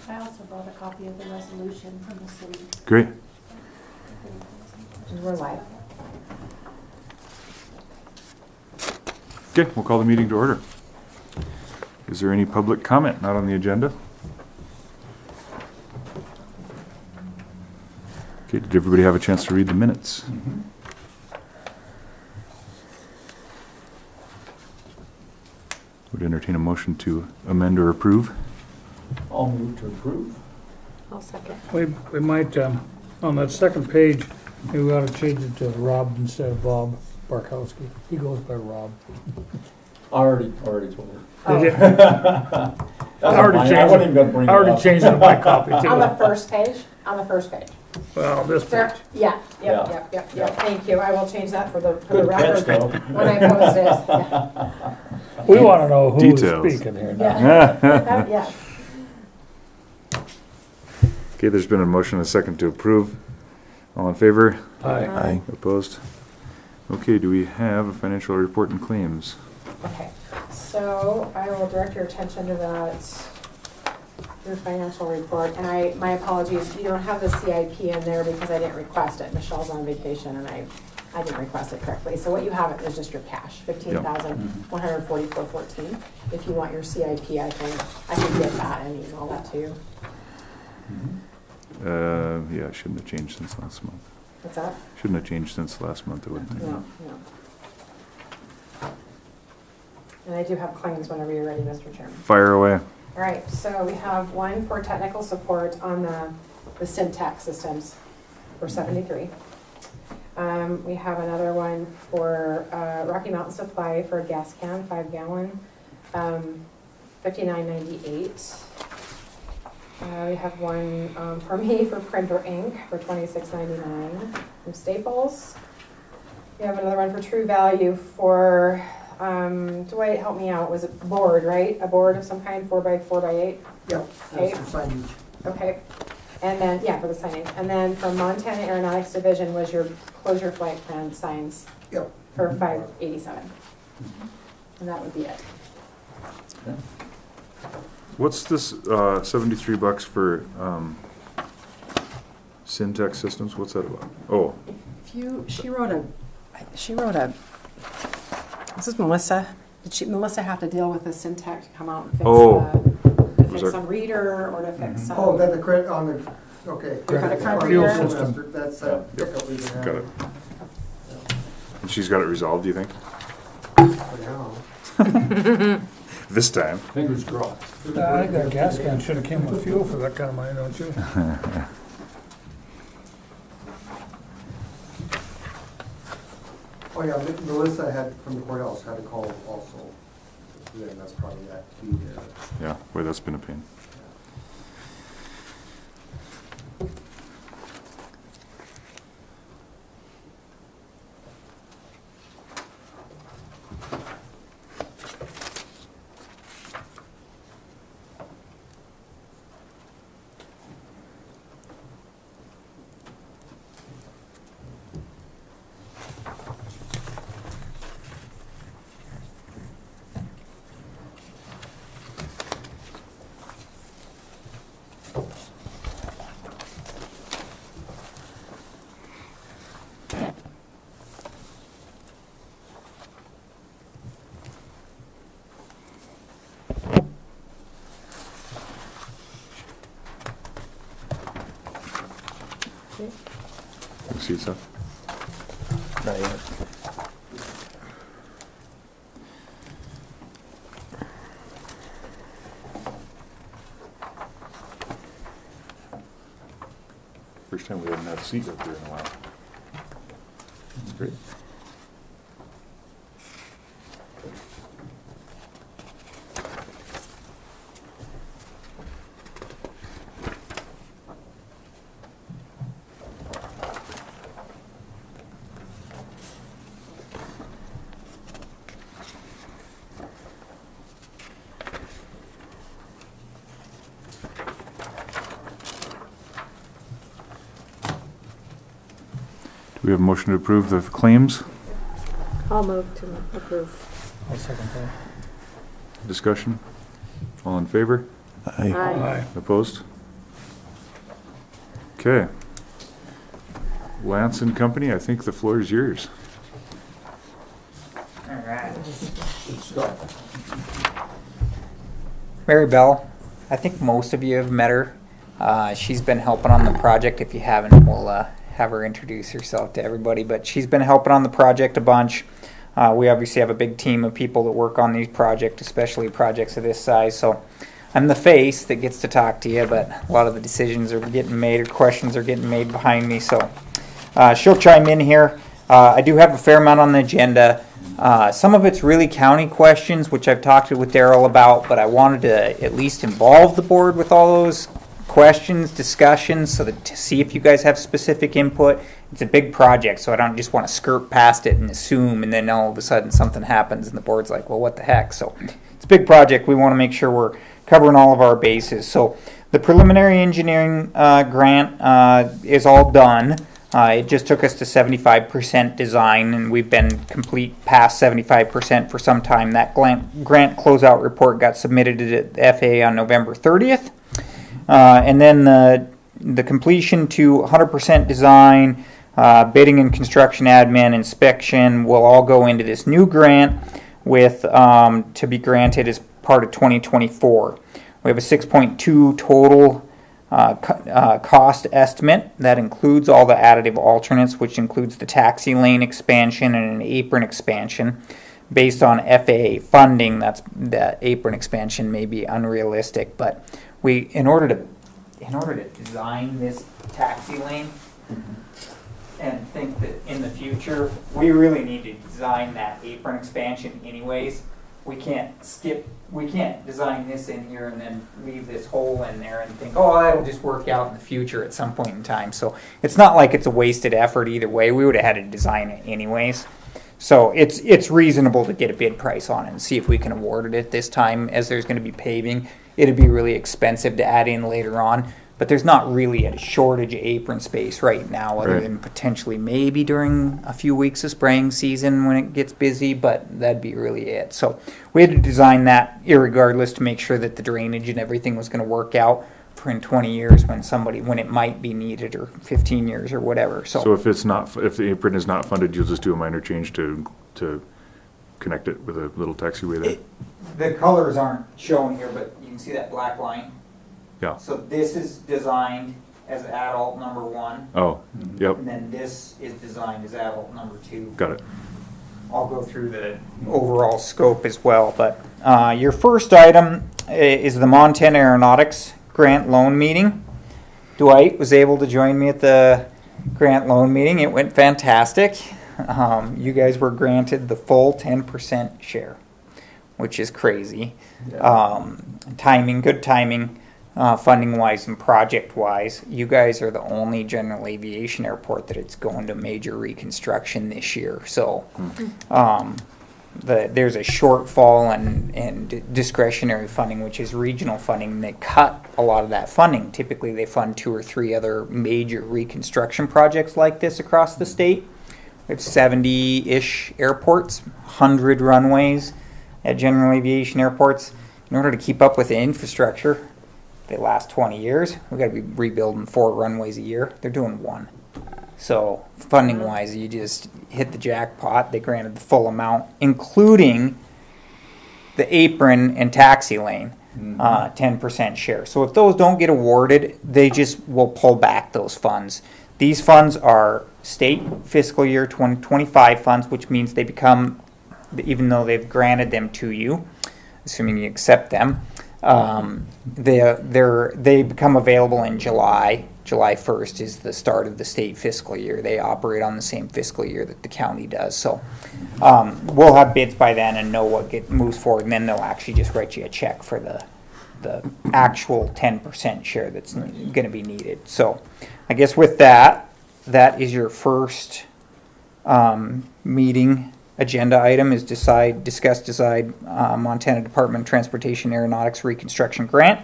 I also brought a copy of the resolution from the city. Great. We're live. Okay, we'll call the meeting to order. Is there any public comment not on the agenda? Okay, did everybody have a chance to read the minutes? Would entertain a motion to amend or approve? I'll move to approve. I'll second. We might, on that second page, maybe we ought to change it to Rob instead of Bob Barkowski. He goes by Rob. I already told her. Oh. Did you? That's I already fine. changed I wasn't even it. gonna bring I it already up. changed it on my copy On the too. first page? On the first page. Well, this There, page. yeah, Yeah. yep. Thank you. I will change that for the Good catch, record though. when I post it. Yeah. We want to know who's Details. speaking here now. Yeah. Yes. Okay, there's been a motion and a second to approve. All in favor? Aye. Opposed? Okay, do we have a financial report and claims? Okay, so I will direct your attention to that, your financial report, and my apologies, you don't have the CIP in there because I didn't request it. Michelle's on vacation and I didn't request it correctly. So what you have is just your cash, $15,144.14. If you want your CIP, I can get that and email that to you. Yeah, shouldn't have changed since last month. What's that? Shouldn't have changed since last month, I wouldn't think. No. And I do have claims whenever you're ready, Mr. Chairman. Fire away. All right, so we have one for technical support on the Syntax systems for 73. We have another one for Rocky Mountain Supply for a gas can, 5 gallon, $59.98. We have one for me for printer ink for $26.99 from Staples. We have another one for True Value for, Dwight, help me out, was it board, right? A board of some kind, 4x4x8? Yep, Okay. that's the signage. Okay, and then, yeah, for the signage. And then from Montana Aeronautics Division was your closure flight plan signs Yep. for $587. And that would be it. Okay. What's this, $73 for, Syntax Systems? What's that about? Oh, She wrote a, this is Melissa. Did Melissa have to deal with the Syntec to come out and fix Oh. to Was fix that- some reader or to fix some? Oh, then the credit on the, okay. Credit card Fuel reader. system. That's that Yep. pickup we can have. got it. And she's got it resolved, do you think? For now. This time. Fingers crossed. I think that gas can should have came with fuel for that kind of money, don't you? Oh, yeah, Melissa had, from the courthouse, had a call also. Yeah, that's probably that key there. Yeah, boy, that's been a pain. You see stuff? Not yet. First time we haven't had a seat up there in a while. That's great. Do we have a motion to approve the claims? I'll move to approve. I'll second that. Discussion? All in favor? Aye. Aye. Opposed? Okay. Lance and Company, I think the floor is yours. All right. Good stuff. Mary Bell, I think most of you have met her. She's been helping on the project. If you haven't, we'll have her introduce herself to everybody. But she's been helping on the project a bunch. We obviously have a big team of people that work on these projects, especially projects of this size. So I'm the face that gets to talk to you, but a lot of the decisions are getting made or questions are getting made behind me. So she'll chime in here. I do have a fair amount on the agenda. Some of it's really county questions, which I've talked with Daryl about, but I wanted to at least involve the board with all those questions, discussions, so that to see if you guys have specific input. It's a big project, so I don't just want to skirt past it and assume, and then all of a sudden something happens and the board's like, well, what the heck? So it's a big project. We want to make sure we're covering all of our bases. So the preliminary engineering grant is all done. It just took us to 75% design, and we've been complete past 75% for some time. That grant closeout report got submitted to the FAA on November 30th. And then the completion to 100% design, bidding and construction admin, inspection will all go into this new grant with to be granted as part of 2024. We have a 6.2 total cost estimate that includes all the additive alternates, which includes the taxi lane expansion and an apron expansion. Based on FAA funding, that apron expansion may be unrealistic, but in order to design this taxi lane and think that in the future we really need to design that apron expansion anyways. We can't design this in here and then leave this hole in there and think, oh, that'll just work out in the future at some point in time. So it's not like it's a wasted effort either way. We would have had to design it anyways. So it's reasonable to get a bid price on it and see if we can award it at this time, as there's going to be paving. It'd be really expensive to add in later on, but there's not really a shortage of apron space right now, other than potentially maybe during a few weeks of spraying season when it gets busy, but that'd be really it. So we had to design that irregardless to make sure that the drainage and everything was going to work out for in 20 years when it might be needed, or 15 years or whatever. So if the apron is not funded, you'll just do a minor change to connect it with a little taxiway there? The colors aren't shown here, but you can see that black line. Yeah. So this is designed as adult number 1. Oh, yep. And then this is designed as adult number 2. Got it. I'll go through the overall scope as well. But your first item is the Montana Aeronautics Grant Loan Meeting. Dwight was able to join me at the grant loan meeting. It went fantastic. You guys were granted the full 10% share, which is crazy. Timing, good timing. Funding-wise and project-wise, you guys are the only general aviation airport that it's going to major reconstruction this year. So there's a shortfall and discretionary funding, which is regional funding, and they cut a lot of that funding. Typically, they fund 2 or 3 other major reconstruction projects like this across the state. We have 70-ish airports, 100 runways at general aviation airports. In order to keep up with the infrastructure, they last 20 years. We've got to be rebuilding 4 runways a year. They're doing 1. So funding-wise, you just hit the jackpot. They granted the full amount, including the apron and taxi lane, 10% share. So if those don't get awarded, they just will pull back those funds. These funds are state fiscal year 2025 funds, which means they become, even though they've granted them to you, assuming you accept them, they become available in July. July 1st is the start of the state fiscal year. They operate on the same fiscal year that the county does. So we'll have bids by then and know what moves forward, and then they'll actually just write you a check for the actual 10% share that's going to be needed. So I guess with that is your first meeting agenda item, is decide Montana Department of Transportation Aeronautics Reconstruction Grant,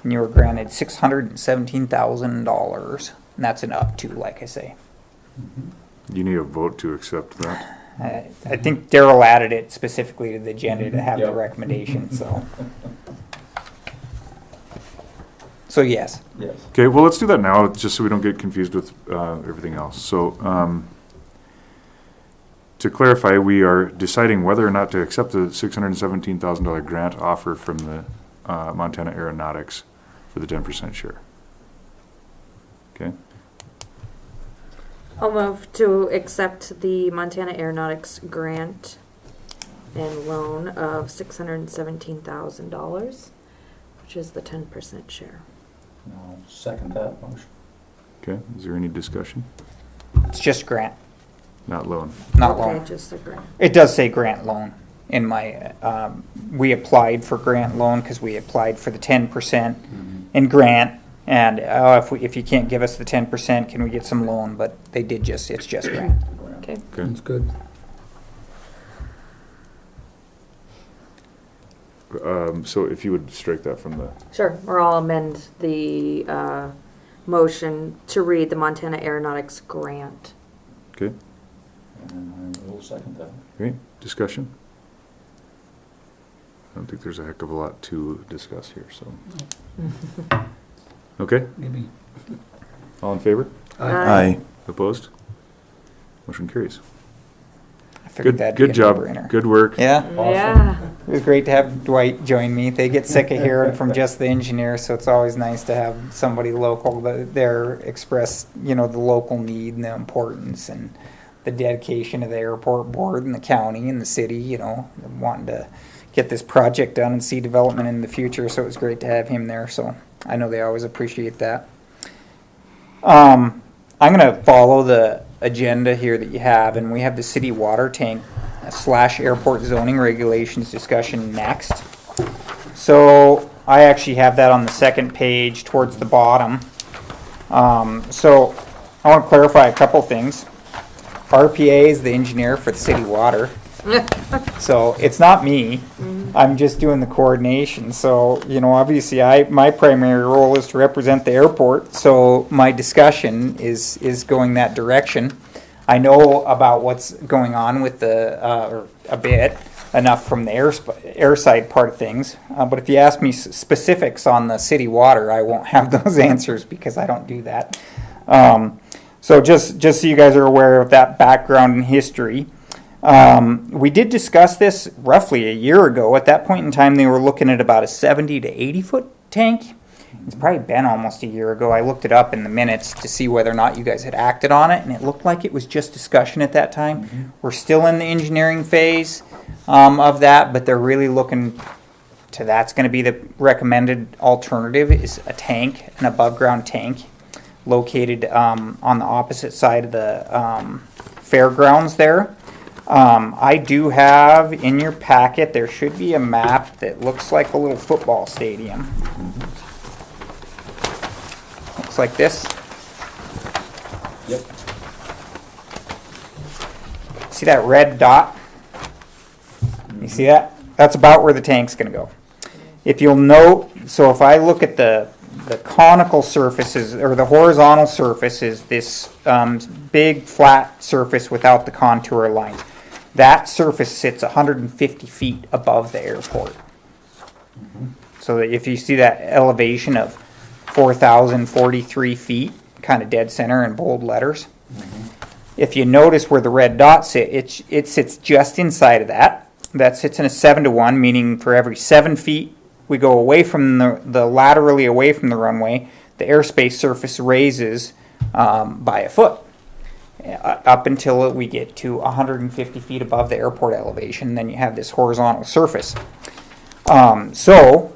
and you were granted $617,000, and that's an up to, like I say. You need a vote to accept that. I think Daryl added it specifically to the agenda to have the recommendation. So So yes. Yes. Okay, well, let's do that now, just so we don't get confused with everything else. So, to clarify, we are deciding whether or not to accept the $617,000 grant offer from the Montana Aeronautics for the 10% share. Okay, I'll move to accept the Montana Aeronautics grant and loan of $617,000, which is the 10% share. I'll second that motion. okay, is there any discussion? It's just grant, Not loan. not Okay, loan. just the grant. It does say grant loan in my, we applied for grant loan because we applied for the 10% in grant. And if you can't give us the 10%, can we get some loan? But they did just, it's just grant. Okay. Okay, That's good. so if you would strike that from the, Sure, or I'll amend the motion to read the Montana Aeronautics grant. okay, And I will second that. great, discussion? I don't think there's a heck of a lot to discuss here, so. Okay, Maybe. all in favor? Aye. Opposed? Motion carries. I figured Good, that'd good be a job, no-brainer. good work. Yeah, Yeah. it was great to have Dwight join me. They get sick of hearing from just the engineer, so it's always nice to have somebody local there express, the local need and the importance and the dedication of the airport board and the county and the city, wanting to get this project done and see development in the future. So it was great to have him there. So I know they always appreciate that. I'm going to follow the agenda here that you have, and we have the city water tank / airport zoning regulations discussion next. So I actually have that on the second page towards the bottom. So I want to clarify a couple things. RPA is the engineer for the city water. So it's not me. I'm just doing the coordination. So, obviously my primary role is to represent the airport. So my discussion is going that direction. I know about what's going on with or a bit, enough from the airside part of things. But if you ask me specifics on the city water, I won't have those answers because I don't do that. So just so you guys are aware of that background and history. We did discuss this roughly a year ago. At that point in time, they were looking at about a 70 to 80 foot tank. It's probably been almost a year ago. I looked it up in the minutes to see whether or not you guys had acted on it, and it looked like it was just discussion at that time. We're still in the engineering phase of that, but they're really looking to that's going to be the recommended alternative is a tank, an above ground tank, located on the opposite side of the fairgrounds there. I do have in your packet, there should be a map that looks like a little football stadium. Looks like this. Yep. See that red dot? You see that? That's about where the tank's going to go. If you'll note, so if I look at the conical surfaces, or the horizontal surface is this big flat surface without the contour lines. That surface sits 150 feet above the airport. So that if you see that elevation of 4,043 feet, kind of dead center in bold letters. If you notice where the red dot sits, it sits just inside of that. That sits in a 7-to-1, meaning for every 7 feet we go away from the laterally away from the runway, the airspace surface raises by a foot up until we get to 150 feet above the airport elevation. Then you have this horizontal surface. So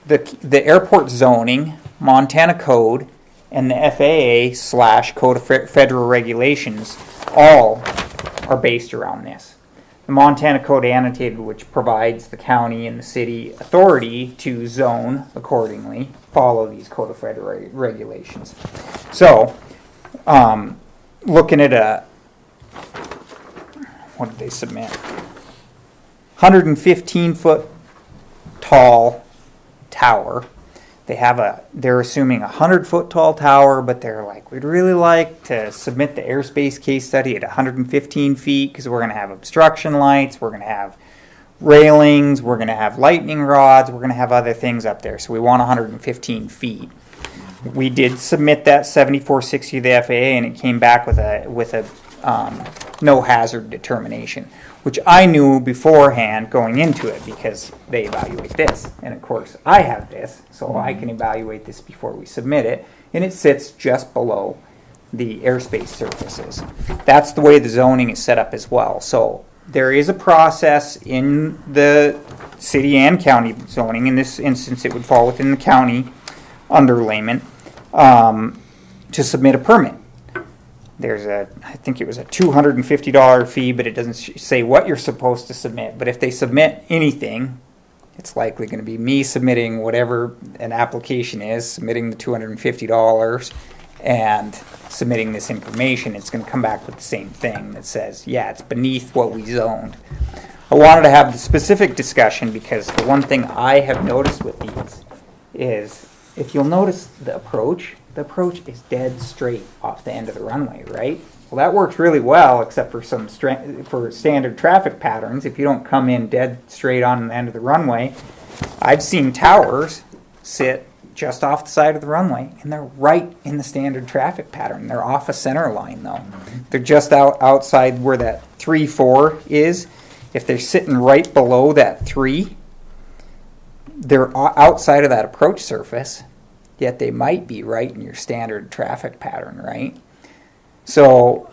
the airport zoning, Montana code, and the FAA / Code of Federal Regulations all are based around this. The Montana Code Annotated, which provides the county and the city authority to zone accordingly, follow these Code of Federal Regulations. So, looking at what did they submit? 115 foot tall tower. They're assuming 100 foot tall tower, but they're like, we'd really like to submit the airspace case study at 115 feet because we're going to have obstruction lights, we're going to have railings, we're gonna have lightning rods, we're gonna have other things up there, so we want 115 feet. We did submit that 7460 to the FAA, and it came back with a no hazard determination, which I knew beforehand going into it because they evaluate this, and of course I have this, so I can evaluate this before we submit it, and it sits just below the airspace surfaces. That's the way the zoning is set up as well. So there is a process in the city and county zoning. In this instance, it would fall within the county underlayment to submit a permit. There's I think it was a $250 fee, but it doesn't say what you're supposed to submit. But if they submit anything, it's likely going to be me submitting whatever an application is, submitting the $250 and submitting this information. It's going to come back with the same thing that says, yeah, it's beneath what we zoned. I wanted to have the specific discussion because the one thing I have noticed with these is, if you'll notice the approach is dead straight off the end of the runway, right? Well, that works really well, except for for standard traffic patterns. If you don't come in dead straight on the end of the runway, I've seen towers sit just off the side of the runway, and they're right in the standard traffic pattern. They're off a center line, though. They're just outside where that 3-4 is. If they're sitting right below that 3, they're outside of that approach surface, yet they might be right in your standard traffic pattern, right? So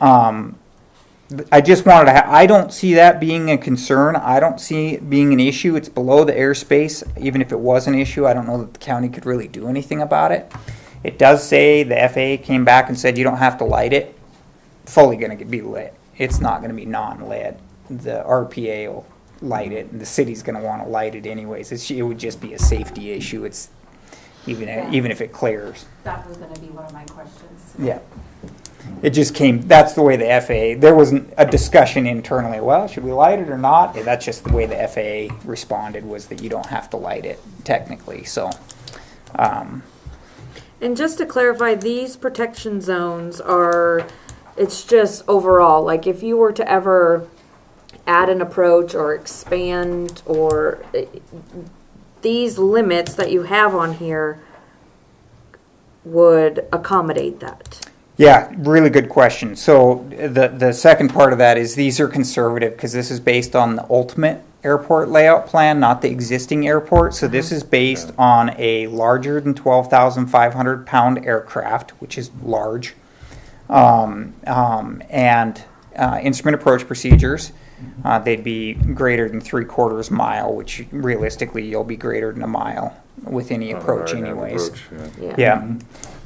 I just wanted to I don't see that being a concern. I don't see it being an issue. It's below the airspace. Even if it was an issue, I don't know that the county could really do anything about it. It does say the FAA came back and said you don't have to light it. Fully going to be lit. It's not going to be non-lit. The RPA will light it, and the city's going to want to light it anyways. It would just be a safety issue. It's even if it clears. That was gonna be one of my questions. Yeah. It just came, that's the way the FAA, there wasn't a discussion internally, well, should we light it or not? That's just the way the FAA responded, was that you don't have to light it technically, so. And just to clarify, these protection zones are, it's just overall, like if you were to ever add an approach or expand or these limits that you have on here would accommodate that. Yeah, really good question. So the second part of that is these are conservative because this is based on the ultimate airport layout plan, not the existing airport. So this is based on a larger than 12,500 pound aircraft, which is large, and instrument approach procedures. They'd be greater than 3/4 mile, which realistically you'll be greater than a mile with any approach anyways. Yeah.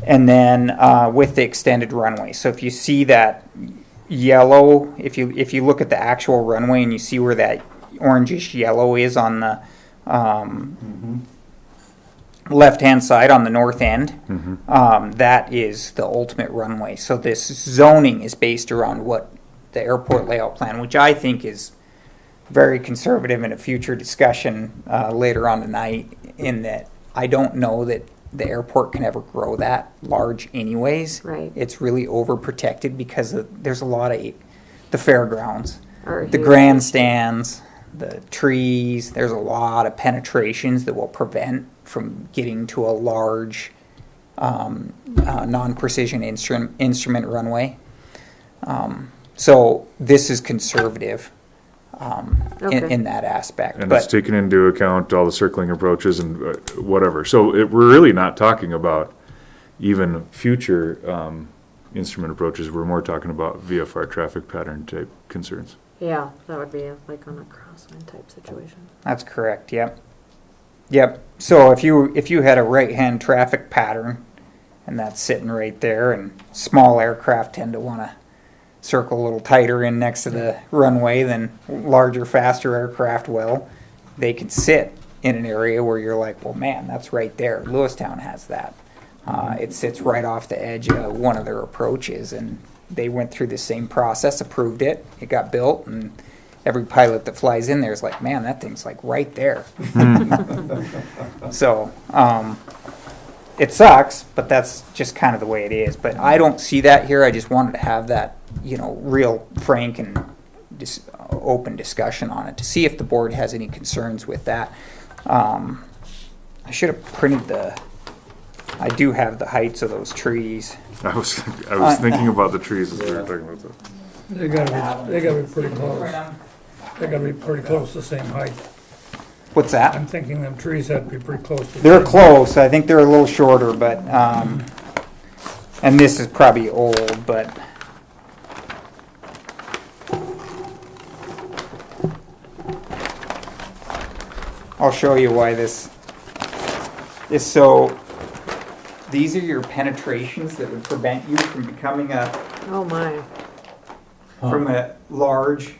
And then with the extended runway. So if you see that yellow, if you look at the actual runway and you see where that orangish yellow is on the left-hand side on the north end, that is the ultimate runway. So this zoning is based around what the airport layout plan, which I think is very conservative in a future discussion later on tonight, in that I don't know that the airport can ever grow that large anyways. Right. It's really overprotected because there's a lot of the fairgrounds, Or the huge. grandstands, the trees. There's a lot of penetrations that will prevent from getting to a large non-precision instrument runway. So this is conservative Okay. in that aspect. And it's taken into account all the circling approaches and whatever. So we're really not talking about even future instrument approaches. We're more talking about VFR traffic pattern type concerns. Yeah, that would be like on a crosswind type situation. That's correct. Yep. So if you had a right-hand traffic pattern, and that's sitting right there, and small aircraft tend to want to circle a little tighter in next to the runway than larger, faster aircraft will, they can sit in an area where you're like, well, man, that's right there. Lewistown has that. It sits right off the edge of one of their approaches, and they went through the same process, approved it, it got built, and every pilot that flies in there is like, man, that thing's like right there. So it sucks, but that's just kind of the way it is. But I don't see that here. I just wanted to have that, real frank and just open discussion on it to see if the board has any concerns with that. I should have printed I do have the heights of those trees. I was thinking about the trees as we were talking about that. They gotta be pretty close. They gotta be pretty close to the same height. What's that? I'm thinking them trees have to be pretty close to. the They're same- close. I think they're a little shorter, but, and this is probably old, but. I'll show you why this is so. These are your penetrations that would prevent you from becoming Oh my. from a large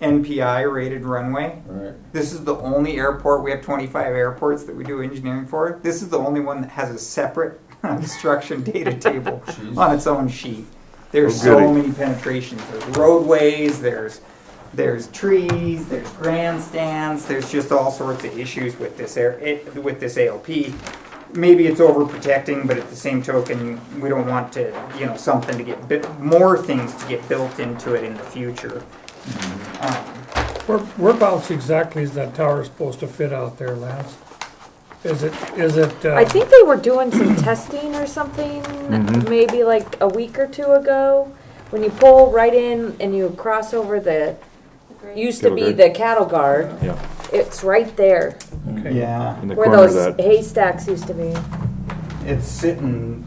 NPI rated runway. Right. This is the only airport, we have 25 airports that we do engineering for. This is the only one that has a separate obstruction data table Jeez. on its own sheet. There's Oh, so goody. many penetrations. There's roadways, there's trees, there's grandstands, there's just all sorts of issues with this with this ALP. Maybe it's overprotecting, but at the same token, we don't want to, something to get more things to get built into it in the future. Whereabouts exactly is that tower supposed to fit out there, Lance? Is it, I think they were doing some testing or something, maybe like a week or two ago. When you pull right in and you cross over used to Cattle be guard. the cattle guard, Yeah, it's right there okay. Yeah. in the where corner of those that. haystacks used to be. It's sitting,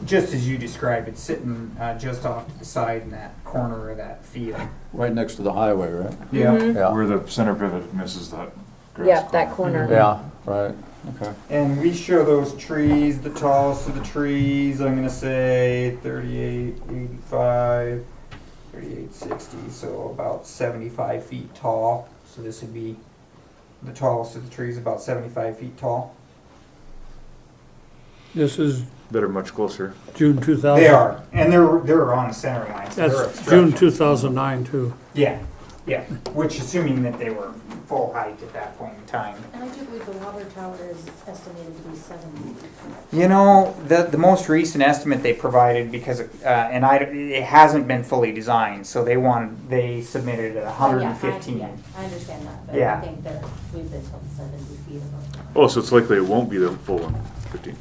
just as you described, it's sitting just off to the side in that corner of that field. Right next to the highway, right? Yeah. Yeah. Where the center pivot misses that grass. Yeah, that corner. Yeah, right, okay. And we show those trees, the tallest of the trees, I'm gonna say 38, 85, 38, 60, so about 75 feet tall. So this would be the tallest of the trees, about 75 feet tall. This is That are much closer. June 2000. They are, and they're on the center line. So they're That's obstruction. June 2009 too. Yeah, which assuming that they were full height at that point in time. And I do believe the water tower is estimated to be 70. The most recent estimate they provided, because it hasn't been fully designed, so they submitted at 115. Yeah, I understand that, but Yeah. I think that we've been told 70 feet above. Oh, so it's likely it won't be the full 115.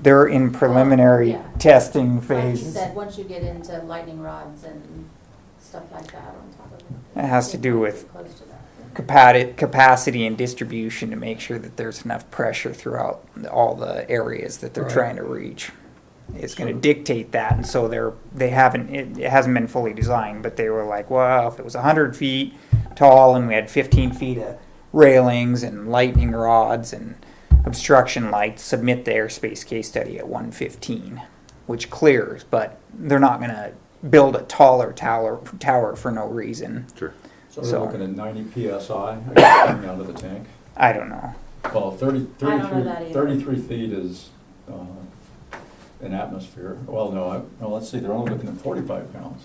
They're in preliminary Yeah. testing Like you phases. said, once you get into lightning rods and stuff like that on top of it. It has to do with Close to that. capacity and distribution to make sure that there's enough pressure throughout all the areas that they're Right. trying to reach. It's going to dictate that, and so it hasn't been fully designed, but they were like, well, if it was 100 feet tall and we had 15 feet of railings and lightning rods and obstruction lights, submit the airspace case study at 115, which clears, but they're not going to build a taller tower for no reason. Sure. So So- they're looking at 90 PSI I guess, coming out of the tank. I don't know. Well, 30, I don't know that either. 33 feet is an atmosphere. Well, no, let's see, they're only looking at 45 pounds.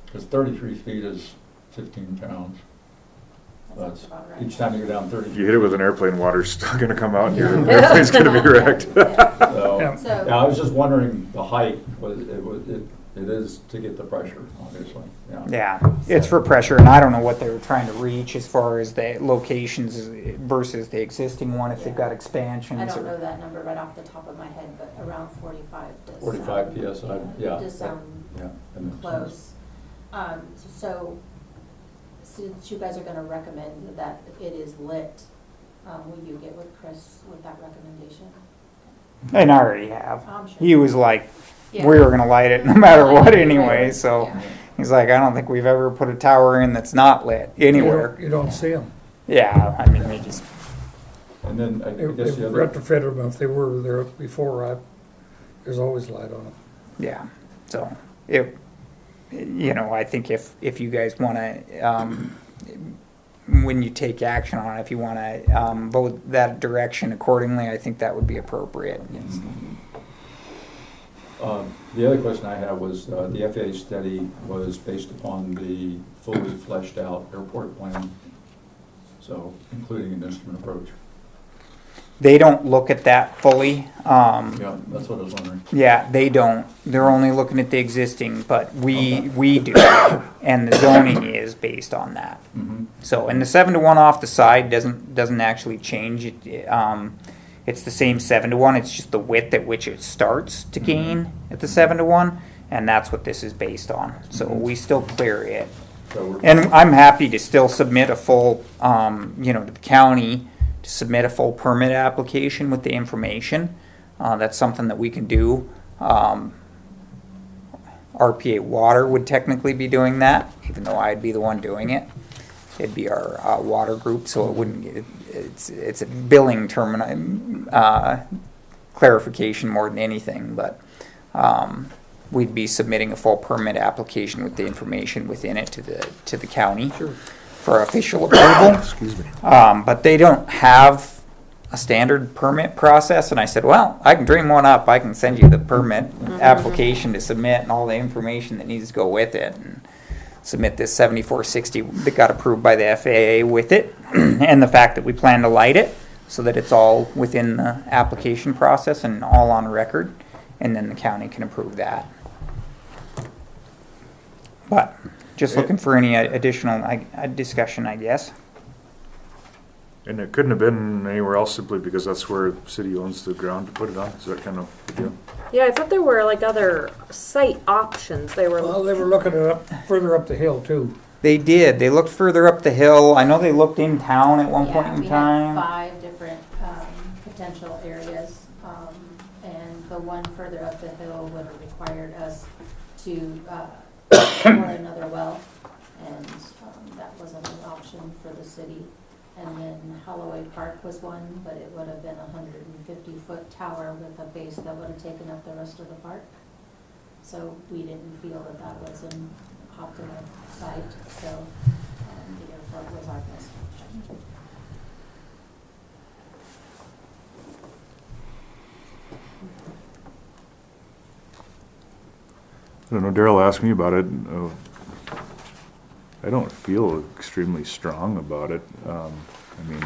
Because 33 feet is 15 pounds. That sounds That's, about right. each time you go down 30 If feet. you hit it with an airplane, water's still gonna come out and your airplane's gonna be wrecked. Yeah. So, Yeah. So, yeah, I was just wondering the height, it is to get the pressure, obviously, yeah. Yeah, it's for pressure, and I don't know what they were trying to reach as far as the locations versus the existing one, if they've got expansions I don't know or. that number right off the top of my head, but around 45 does 45 sound- PSI, yeah. Does sound Yeah, that makes sense. close. So, since you guys are gonna recommend that it is lit, will you get with Chris with that recommendation? And I already have. I'm sure. He was like, Yeah. we were gonna light it no matter Light what it anyway, anyway, so yeah. he's like, I don't think we've ever put a tower in that's not lit anywhere. You don't see them. Yeah, I mean, they just, And then I They've guess the other, retrofitted them if they were there before. There's always light on them. yeah, so I think if you guys wanna, when you take action on it, if you wanna, vote that direction accordingly, I think that would be appropriate. the other question I had was, the FAA study was based upon the fully fleshed out airport plan, so including an instrument approach. they don't look at that fully. Yeah, that's what I was wondering. Yeah, they don't. They're only looking at the existing, but we do, and the zoning is based on that. Mhm. So, and the 7-to-1 off the side doesn't actually change. It's the same 7-to-1. It's just the width at which it starts to gain at the 7-to-1, and that's what this is based on. So we still clear it, So we're, and I'm happy to still submit a full, to the county to submit a full permit application with the information. That's something that we can do. RPA Water would technically be doing that, even though I'd be the one doing it. It'd be our water group, so it wouldn't. It's a billing terminal clarification more than anything, but we'd be submitting a full permit application with the information within it to the county for official approval. Excuse me. But they don't have a standard permit process, and I said, well, I can dream one up. I can send you the permit application to submit and all the information that needs to go with it, and submit this 7460 that got approved by the FAA with it, and the fact that we plan to light it so that it's all within the application process and all on record, and then the county can approve that. But just looking for any additional discussion, I guess. And it couldn't have been anywhere else simply because that's where the city owns the ground to put it on? Is that kind of the deal? Yeah, I thought there were like other site options. They were. Well, they were looking it up, further up the hill too. They did. They looked further up the hill. I know they looked in town at one point in We time. had 5 different potential areas, and the one further up the hill would have required us to bore another well, and that wasn't an option for the city. And then Holloway Park was one, but it would have been a 150-foot tower with a base that would have taken up the rest of the park. So we didn't feel that that was an optimal site, so the airport was our best option. I don't know, Daryl asked me about it. I don't feel extremely strong about it. I mean,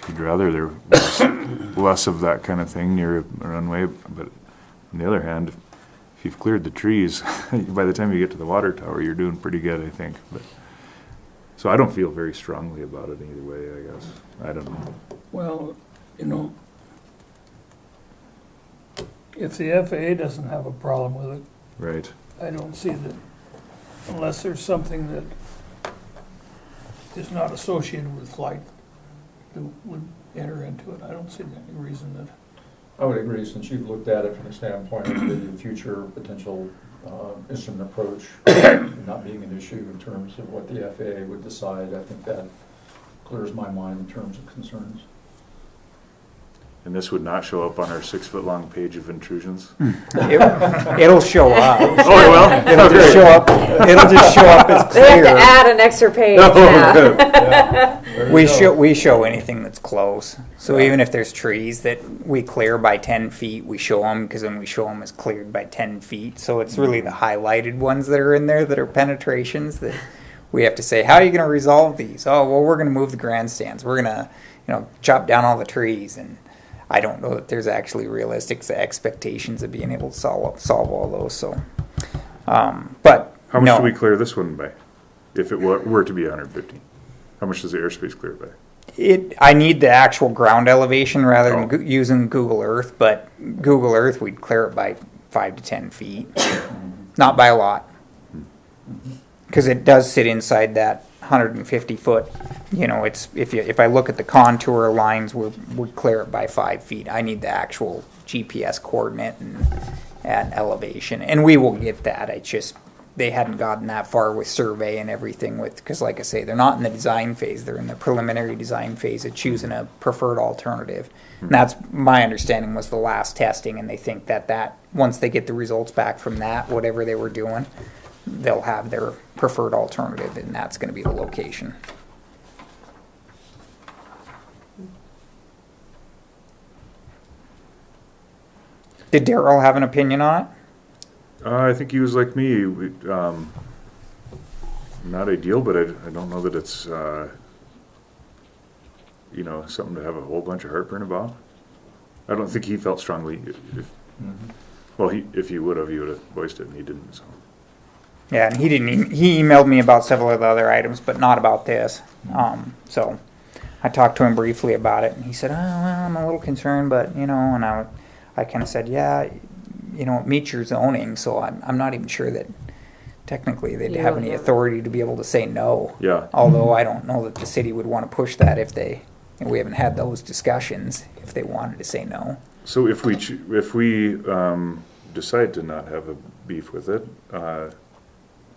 I'd rather there was less of that kind of thing near a runway, but on the other hand, if you've cleared the trees, by the time you get to the water tower, you're doing pretty good, I think. But so I don't feel very strongly about it either way, I guess. I don't know. Well, if the FAA doesn't have a problem with it, Right. I don't see that, unless there's something that is not associated with flight that would enter into it. I don't see any reason that, I would agree, since you've looked at it from the standpoint of the future potential instrument approach not being an issue in terms of what the FAA would decide. I think that clears my mind in terms of concerns. And this would not show up on our 6-foot-long page of intrusions? It'll show up. Oh, it will? It'll just show up. It'll just show up as They have to clear. add an extra page. Oh, now. good. Yeah, there you go. We show anything that's close. So even if there's trees that we clear by 10 feet, we show them, because then we show them as cleared by 10 feet. So it's really the highlighted ones that are in there that are penetrations that we have to say, how are you going to resolve these? Oh, well, we're going to move the grandstands. We're going to, chop down all the trees. And I don't know that there's actually realistic expectations of being able to solve all those. So, but How much no. do we clear this one by? If it were to be 150? How much does the airspace clear by? I need the actual ground elevation rather than Oh. using Google Earth, but Google Earth, we'd clear it by 5 to 10 feet. Not by a lot. Because it does sit inside that 150 foot. It's if I look at the contour lines, we clear it by 5 feet. I need the actual GPS coordinate and elevation, and we will get that. They hadn't gotten that far with survey and everything because like I say, they're not in the design phase. They're in the preliminary design phase of choosing a preferred alternative. And that's my understanding was the last testing, and they think that once they get the results back from that, whatever they were doing, they'll have their preferred alternative, and that's going to be the location. Did Daryl have an opinion on it? I think he was like me. Not ideal, but I don't know that it's, something to have a whole bunch of heartburn about. I don't think he felt strongly, if, well, if he would have voiced it, and he didn't, so. Yeah, and he didn't. He emailed me about several of the other items, but not about this. So I talked to him briefly about it, and he said, "Oh, well, I'm a little concerned, but you know." And I kind of said, "Yeah, you know, it meets your zoning, so I'm not even sure that technically they'd You have don't any have- authority to be able to say no." Yeah, Although I don't know that the city would want to push that if they. And we haven't had those discussions if they wanted to say no. so if we decide to not have a beef with it,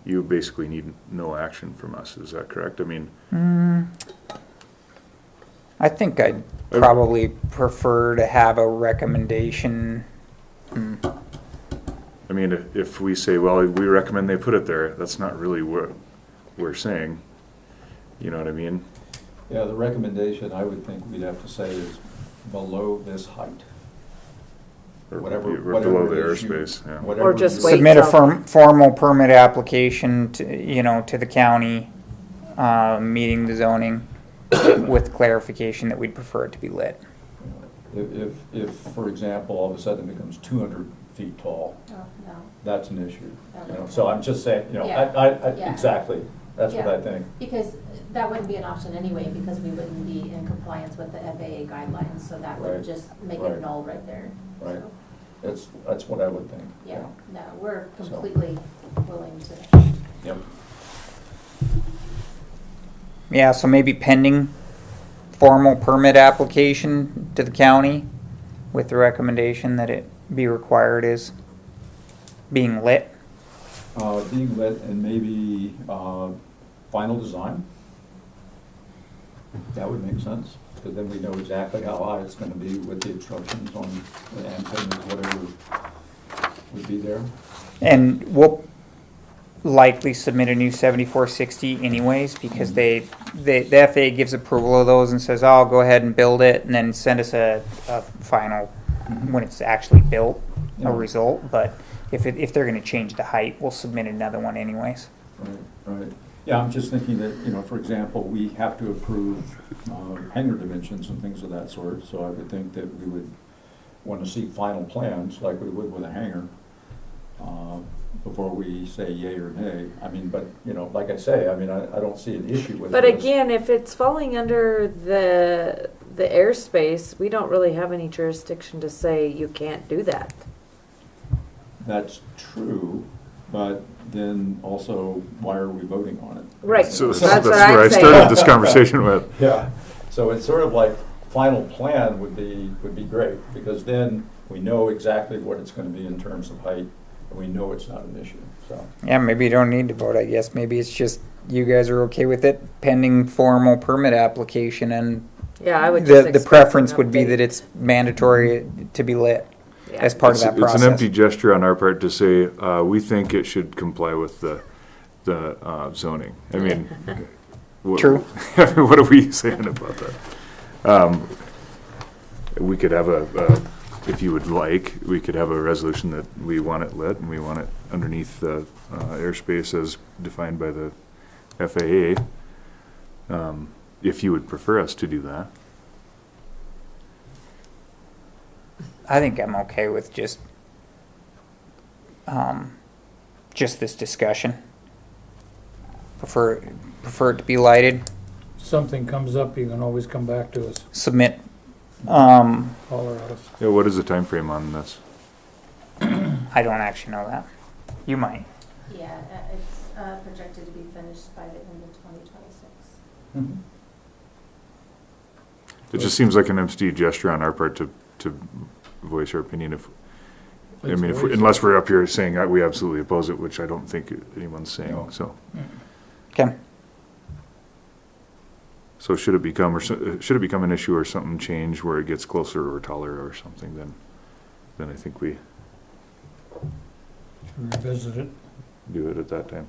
you basically need no action from us, is that correct? I mean, I think I'd probably prefer to have a recommendation. I mean, if we say, well, we recommend they put it there, that's not really what we're saying. You know what I mean? Yeah, the recommendation, I would think we'd have to say is below this height. Or Whatever- below the whatever it is you- airspace, yeah. Whatever Or just you- wait Submit a till- formal permit application to, to the county, meeting the zoning with clarification that we'd prefer it to be lit. If, for example, all of a sudden it becomes 200 feet tall, Oh, no. that's an issue. That You know, would- so I'm just saying, Yeah. Yeah. exactly, that's what Yeah. I think. Because that wouldn't be an option anyway, because we wouldn't be in compliance with the FAA guidelines, so that would Right. just make Right. it null right there. Right. So, That's what I would think. Yeah, no, we're So. completely willing to. Yep. Yeah, so maybe pending formal permit application to the county with the recommendation that it be required as being lit. Being lit and maybe final design. That would make sense, because then we know exactly how high it's gonna be with the instructions on the antennas, whatever would be there. And we'll likely submit a new 7460 anyways, because the FAA gives approval of those and says, oh, go ahead and build it, and then send us a final, when it's actually built, Yeah. a result. But if they're gonna change the height, we'll submit another one anyways. Right. Yeah, I'm just thinking that, for example, we have to approve hangar dimensions and things of that sort, so I would think that we would want to see final plans like we would with a hangar before we say yay or nay. I mean, but, like I say, I don't see an issue with But this. again, if it's falling under the airspace, we don't really have any jurisdiction to say you can't do that. That's true, but then also, why are we voting on it? Right. So That's that's what where I'm I saying. started this conversation with. Yeah, so it's sort of like final plan would be great, because then we know exactly what it's gonna be in terms of height, and we know it's not an issue, so. Yeah, maybe you don't need to vote, I guess. Maybe it's just you guys are okay with it pending formal permit application, and Yeah, I would just the expect preference an would be update. that it's mandatory to be lit Yeah. as part of that process. It's an empty gesture on our part to say, we think it should comply with the zoning. I mean, True. What are we saying about that? We could have if you would like, we could have a resolution that we want it lit and we want it underneath the airspace as defined by the FAA. If you would prefer us to do that. I think I'm okay with just this discussion. Prefer it to be lighted. Something comes up, you can always come back to us, Submit. holler at us. Yeah, what is the time frame on this? I don't actually know that. You might. Yeah, it's projected to be finished by the end of 2026. It just seems like an empty gesture on our part to voice our opinion. Unless we're up here saying we absolutely oppose it, which I don't think anyone's saying. No. So, Okay. so should it become an issue or something change where it gets closer or taller or something, then I think we Should revisit it. do it at that time.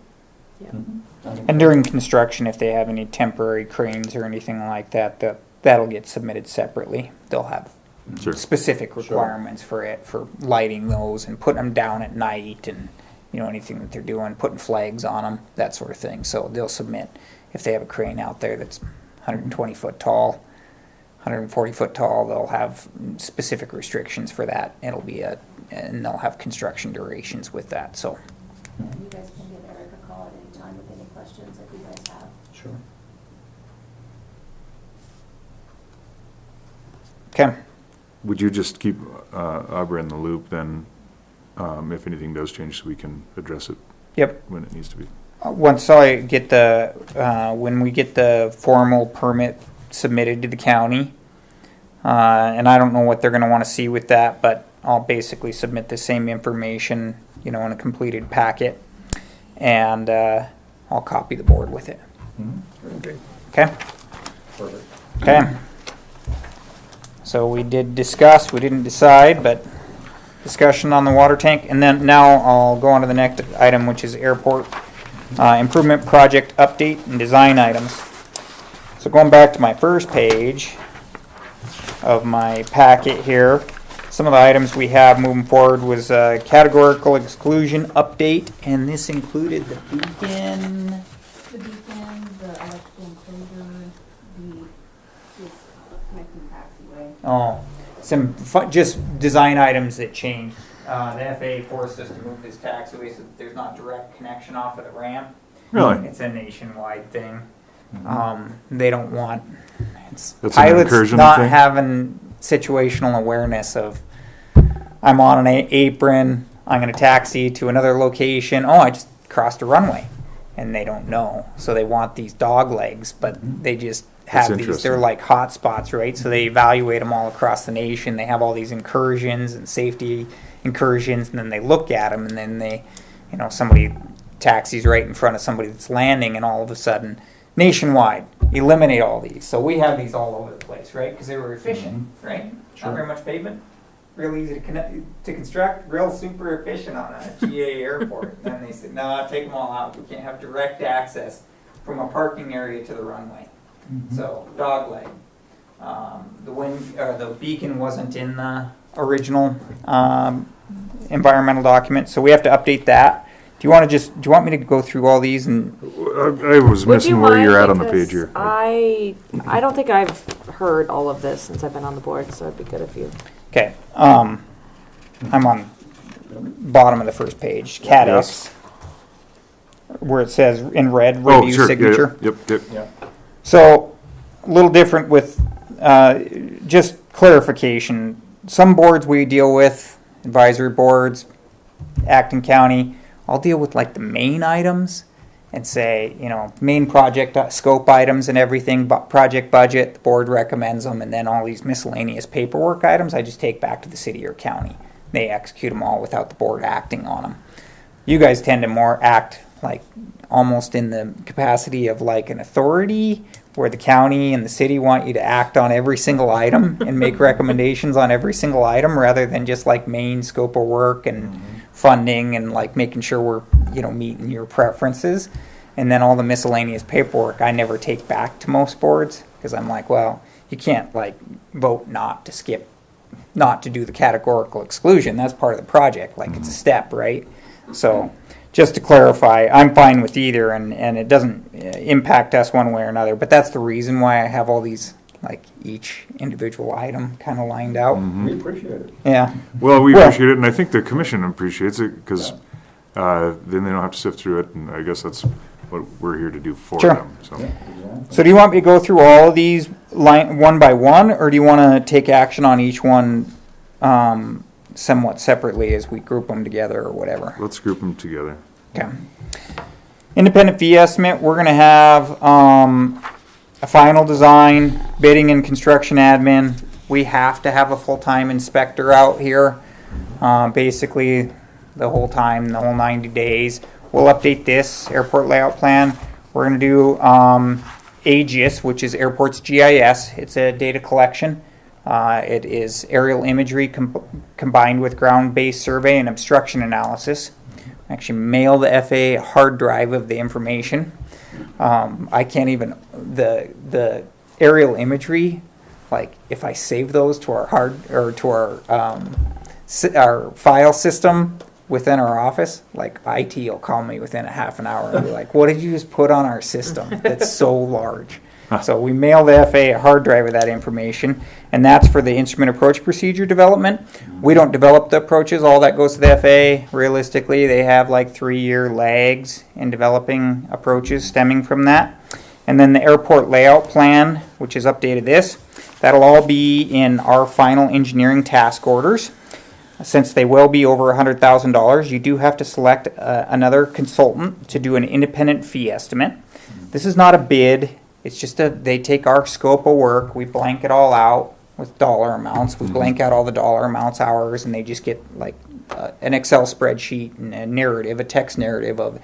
And during construction, if they have any temporary cranes or anything like that, that'll get submitted separately. They'll have Sure. specific requirements for lighting those and putting them down at night, and anything that they're doing, putting flags on them, that sort of thing. So they'll submit if they have a crane out there that's 120 foot tall. 140 foot tall, they'll have specific restrictions for that. And they'll have construction durations with that, so. You guys can give Eric a call at any time with any questions that you guys have. Sure. Okay, Would you just keep Aubrey in the loop then, if anything does change, so we can address it yep. when it needs to be? Once I get when we get the formal permit submitted to the county, and I don't know what they're gonna wanna see with that, but I'll basically submit the same information, in a completed packet, and I'll copy the board with it. Okay. Okay? Perfect. Okay. So we did discuss, we didn't decide, but discussion on the water tank, and then now I'll go on to the next item, which is airport improvement project update and design items. So going back to my first page of my packet here, some of the items we have moving forward was categorical exclusion update, and this included the beacon. The beacon, the electrical enclosure, this connecting taxiway. Oh, some just design items that changed. The FAA forced us to move this taxiway so that there's not direct connection off of the ramp. Really? It's a nationwide thing. They don't want That's an pilots incursion not thing? having situational awareness of I'm on an apron, I'm going to taxi to another location. Oh, I just crossed a runway, and they don't know. So they want these dog legs, but they just That's have these. They're interesting. like hot spots, right? So they evaluate them all across the nation. They have all these incursions and safety incursions, and then they look at them, and then they, somebody taxis right in front of somebody that's landing, and all of a sudden, nationwide, eliminate all these. So we have these all over the place, right? Because they were efficient, right? Sure. Not very much pavement, real easy to construct, real super efficient on a GA airport. And then they said, no, take them all out. We can't have direct access from a parking area to the runway. So dog leg. The beacon wasn't in the original environmental document, so we have to update that. Do you want me to go through all these and? I was Would you missing where you're mind? at on the Because page here. I don't think I've heard all of this since I've been on the board, so it'd be good if you. Okay, I'm on bottom of the first page, CADX, where it says in red, Oh, review sure, yeah, signature. Yep, yep. Yeah. So, a little different with, just clarification. Some boards we deal with, advisory boards, Acton County, I'll deal with like the main items and say, main project scope items and everything, but project budget, the board recommends them, and then all these miscellaneous paperwork items, I just take back to the city or county. They execute them all without the board acting on them. You guys tend to more act like almost in the capacity of like an authority, where the county and the city want you to act on every single item and make recommendations on every single item, rather than just like main scope of work and funding and like making sure we're meeting your preferences. And then all the miscellaneous paperwork I never take back to most boards, because I'm like, well, you can't like vote not to do the categorical exclusion. That's part of the project, like it's a step, right? So just to clarify, I'm fine with either, and it doesn't impact us one way or another, but that's the reason why I have all these, like each individual item kind of lined out. We appreciate it. Yeah. Well, we Well- appreciate it, and I think the commission appreciates it, because then they don't have to sift through it, and I guess that's what we're here to do for Sure. them, so. Yeah, exactly. So do you want me to go through all of these one by one, or do you want to take action on each one somewhat separately as we group them together or whatever? Let's group them together. Okay. Independent fee estimate, we're going to have a final design, bidding and construction admin. We have to have a full-time inspector out here, basically the whole time, the whole 90 days. We'll update this airport layout plan. We're going to do AGIS, which is Airport's GIS. It's a data collection. It is aerial imagery combined with ground-based survey and obstruction analysis. Actually mail the FAA a hard drive of the information. I can't even, the aerial imagery, like if I save those to our our file system within our office, like IT will call me within a half an hour and be like, what did you just put on our system that's so large? So we mail the FAA a hard drive of that information, and that's for the instrument approach procedure development. We don't develop the approaches, all that goes to the FAA. Realistically, they have like 3-year lags in developing approaches stemming from that. And then the airport layout plan, which is updated this, that'll all be in our final engineering task orders. Since they will be over $100,000, you do have to select another consultant to do an independent fee estimate. This is not a bid. It's just they take our scope of work, we blank it all out with dollar amounts. We blank out all the dollar amounts, hours, and they just get like an Excel spreadsheet and a narrative, a text narrative of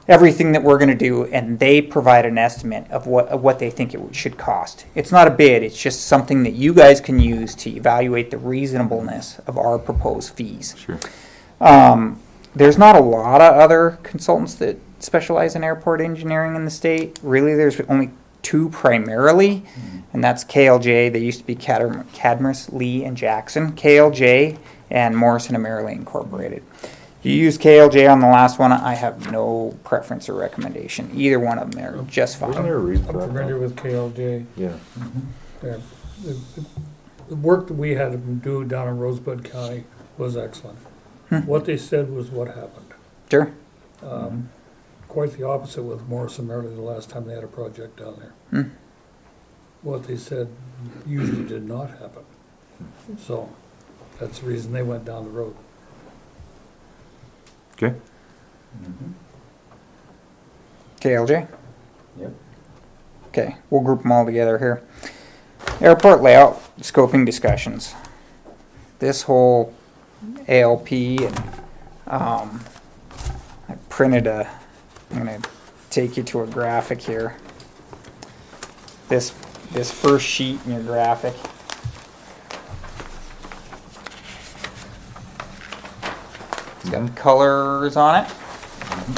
everything that we're going to do, and they provide an estimate of what they think it should cost. It's not a bid, it's just something that you guys can use to evaluate the reasonableness of our proposed fees. Sure. There's not a lot of other consultants that specialize in airport engineering in the state. Really, there's only 2 primarily, and that's KLJ. They used to be Cadmus, Lee, and Jackson. KLJ and Morrison and Merrily Incorporated. You use KLJ on the last one. I have no preference or recommendation. Either one of them are just Wasn't fine. there a reason for I'm that? familiar with KLJ. Yeah. Yeah. The work that we had them do down in Rosebud County was excellent. What they said was what happened. Sure. Quite the opposite with Morrison Merrily the last time they had a project down there. What they said usually did not happen. So that's the reason they went down the road. Okay. KLJ? Yep. Okay, we'll group them all together here. Airport layout scoping discussions. This whole ALP and I printed I'm going to take you to a graphic here. This first sheet in your graphic. It's got colors on it.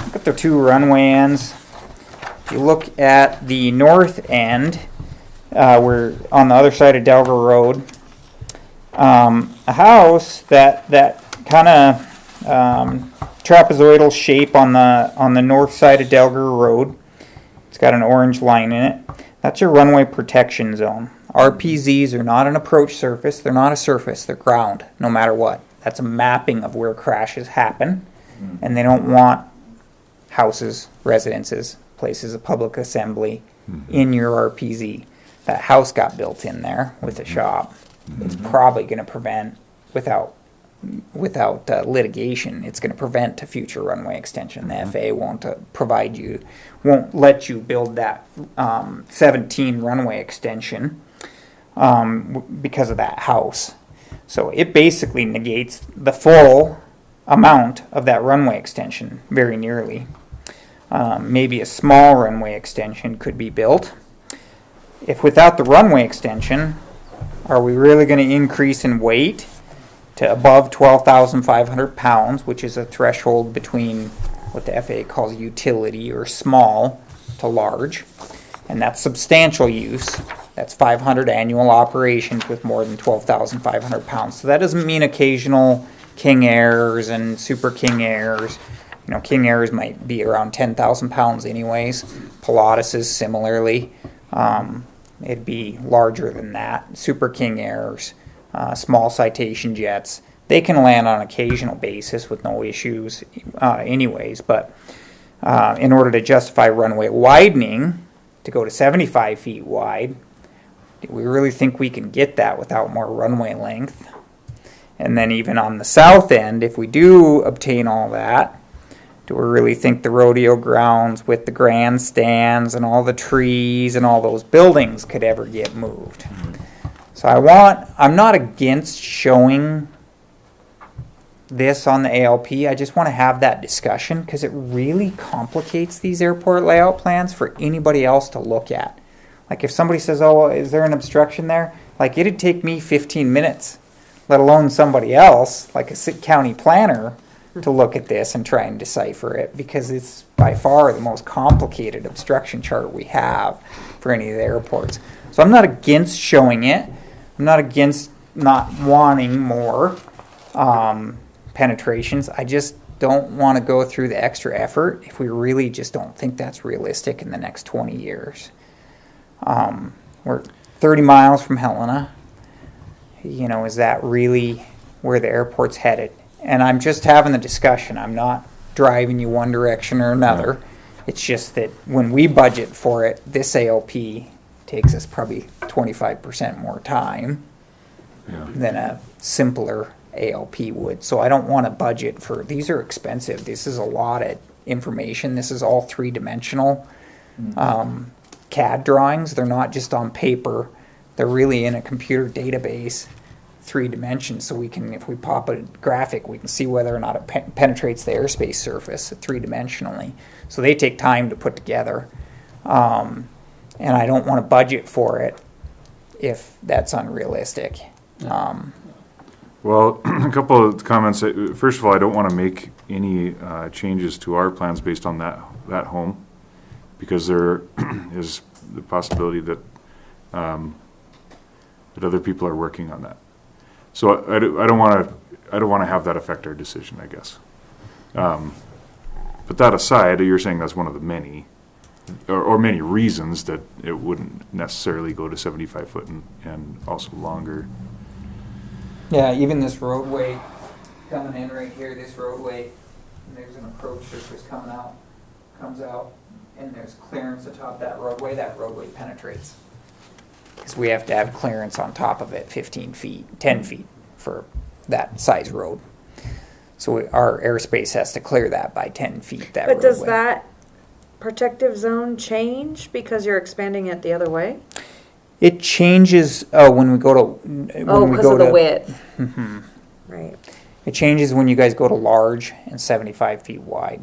Look at the 2 runway ends. If you look at the north end, we're on the other side of Delger Road. A house that kind of trapezoidal shape on the north side of Delger Road. It's got an orange line in it. That's your runway protection zone. RPZs are not an approach surface. They're not a surface. They're ground, no matter what. That's a mapping of where crashes happen, and they don't want houses, residences, places of public assembly in your RPZ. That house got built in there with a shop. It's probably going to prevent, without litigation, it's going to prevent a future runway extension. The FAA won't let you build that 17 runway extension because of that house. So it basically negates the full amount of that runway extension, very nearly. Maybe a small runway extension could be built. If without the runway extension, are we really going to increase in weight to above 12,500 pounds, which is a threshold between what the FAA calls utility or small to large, and that's substantial use. That's 500 annual operations with more than 12,500 pounds. So that doesn't mean occasional King Airs and Super King Airs. You know, King Airs might be around 10,000 pounds anyways. Pilatus similarly. It'd be larger than that. Super King Airs, small Citation jets, they can land on an occasional basis with no issues anyways. But in order to justify runway widening to go to 75 feet wide, do we really think we can get that without more runway length? And then even on the south end, if we do obtain all that, do we really think the rodeo grounds with the grandstands and all the trees and all those buildings could ever get moved? So I'm not against showing this on the ALP. I just want to have that discussion because it really complicates these airport layout plans for anybody else to look at. Like if somebody says, oh, is there an obstruction there? Like it'd take me 15 minutes, let alone somebody else, like a county planner, to look at this and try and decipher it, because it's by far the most complicated obstruction chart we have for any of the airports. So I'm not against showing it. I'm not against not wanting more penetrations. I just don't want to go through the extra effort if we really just don't think that's realistic in the next 20 years. We're 30 miles from Helena. You know, is that really where the airport's headed? And I'm just having the discussion. I'm not driving you one direction or another. It's just that when we budget for it, this ALP takes us probably 25% more time Yeah. than a simpler ALP would. So I don't want to budget for, these are expensive. This is a lot of information. This is all three-dimensional CAD drawings. They're not just on paper. They're really in a computer database, 3 dimensions. So we can, if we pop a graphic, we can see whether or not it penetrates the airspace surface 3-dimensionally. So they take time to put together. And I don't want to budget for it if that's unrealistic. Well, a couple of comments. First of all, I don't want to make any changes to our plans based on that home, because there is the possibility that that other people are working on that. So I don't want to have that affect our decision, I guess. But that aside, you're saying that's one of the many, or many reasons that it wouldn't necessarily go to 75 foot and also longer. Yeah, even this roadway coming in right here, this roadway, and there's an approach surface comes out, and there's clearance atop that roadway penetrates. Because we have to have clearance on top of it, 15 feet, 10 feet for that size road. So our airspace has to clear that by 10 feet, that But roadway. does that protective zone change because you're expanding it the other way? It changes when we go to... Because of the width. Mm-hmm. Right. It changes when you guys go to large and 75 feet wide.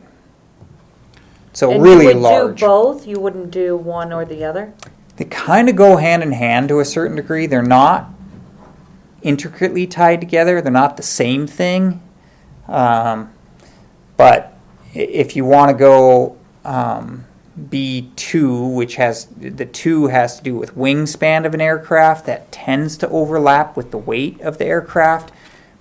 So And really you would large. do both? You wouldn't do one or the other? They kind of go hand in hand to a certain degree. They're not intricately tied together. They're not the same thing. But if you want to go B2, which has the 2 has to do with wingspan of an aircraft, that tends to overlap with the weight of the aircraft.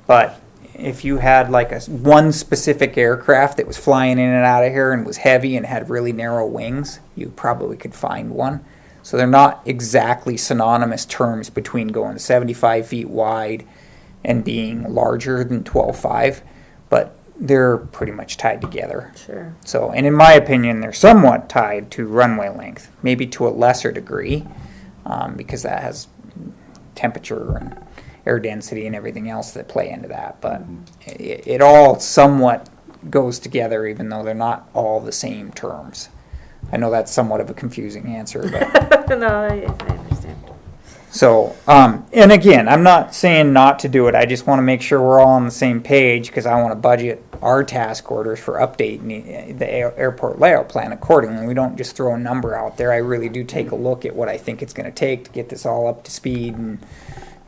But if you had like one specific aircraft that was flying in and out of here and was heavy and had really narrow wings, you probably could find one. So they're not exactly synonymous terms between going 75 feet wide and being larger than 12.5, but they're pretty much tied together. Sure. So, and in my opinion, they're somewhat tied to runway length, maybe to a lesser degree, because that has temperature and air density and everything else that play into that. But it all somewhat goes together, even though they're not all the same terms. I know that's somewhat of a confusing answer, but No, I understand. so, and again, I'm not saying not to do it. I just want to make sure we're all on the same page, because I want to budget our task orders for updating the airport layout plan accordingly. We don't just throw a number out there. I really do take a look at what I think it's going to take to get this all up to speed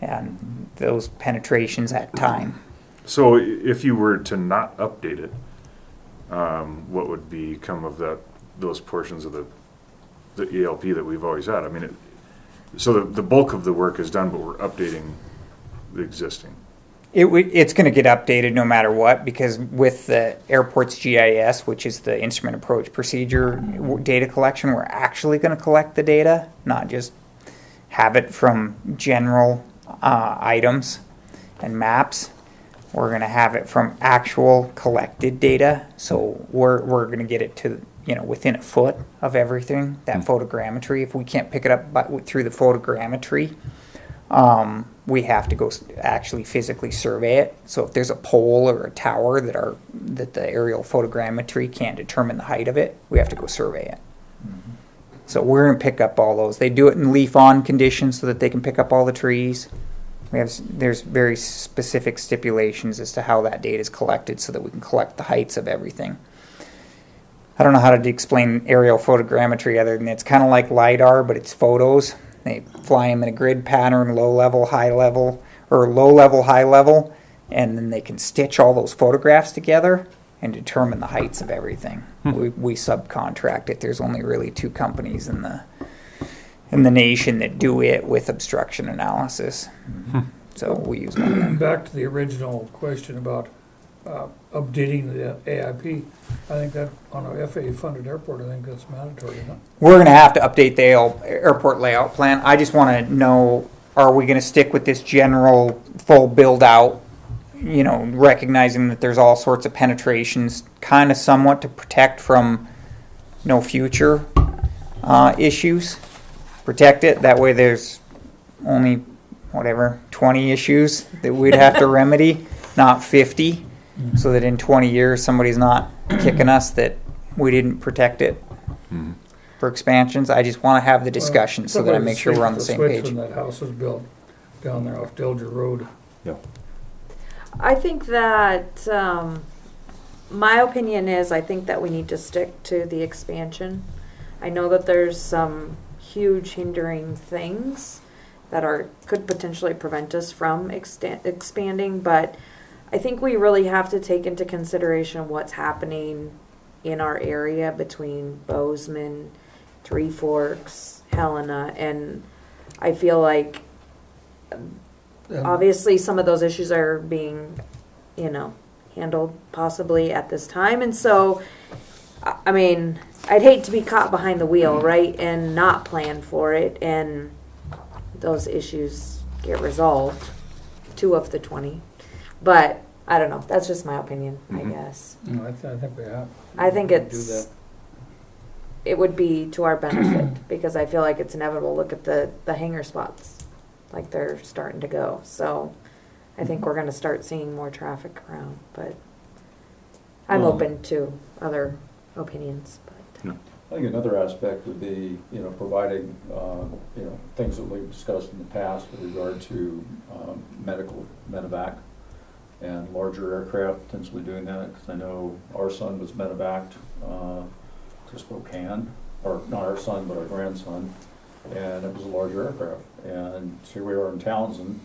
and those penetrations at time. So if you were to not update it, what would become of those portions of the ELP that we've always had? I mean, so the bulk of the work is done, but we're updating the existing. It's going to get updated no matter what, because with the airport's GIS, which is the instrument approach procedure data collection, we're actually going to collect the data, not just have it from general items and maps. We're going to have it from actual collected data. So we're going to get it to, within a foot of everything, that photogrammetry. If we can't pick it up through the photogrammetry, we have to go actually physically survey it. So if there's a pole or a tower that the aerial photogrammetry can't determine the height of it, we have to go survey it. Mm-hmm. So we're going to pick up all those. They do it in leaf-on conditions so that they can pick up all the trees. There's very specific stipulations as to how that data is collected so that we can collect the heights of everything. I don't know how to explain aerial photogrammetry other than it's kind of like LiDAR, but it's photos. They fly them in a grid pattern, low level, high level, and then they can stitch all those photographs together and determine the heights of everything. We subcontract it. There's only really 2 companies in the nation that do it with obstruction analysis. So we use one of them. Back to the original question about updating the AIP. I think that on a FAA-funded airport, I think that's mandatory, no? We're gonna have to update the airport layout plan. I just wanna know, are we gonna stick with this general full build out? You know, recognizing that there's all sorts of penetrations, kinda somewhat to protect from no future, issues. Protect it, that way there's only, whatever, 20 issues that we'd have to remedy, not 50. So that in 20 years, somebody's not kicking us that we didn't protect it Mhm. for expansions. I just want to have the discussion so that I make sure we're on the same Switch page. When that house was built down there off Dilger Road. I think that, my opinion is, I think that we need to stick to the expansion. I know that there's some huge hindering things that could potentially prevent us from expanding, but I think we really have to take into consideration what's happening in our area between Bozeman, Three Forks, Helena, and I feel like obviously some of those issues are being, handled possibly at this time. And so, I mean, I'd hate to be caught behind the wheel, right, and not plan for it, and those issues get resolved, 2 of the 20. But I don't know. That's just my opinion, I guess. No, I think we have. I think do it's that. it would be to our benefit because I feel like it's inevitable. Look at the hangar spots, like they're starting to go. So I think we're going to start seeing more traffic around. But I'm Well- open to other opinions. But I think another aspect would be, providing, things that we've discussed in the past with regard to medical, medevac, and larger aircraft potentially doing that, because I know our son was medevaced to Spokane, or not our son, but our grandson, and it was a larger aircraft. And here we are in Townsend,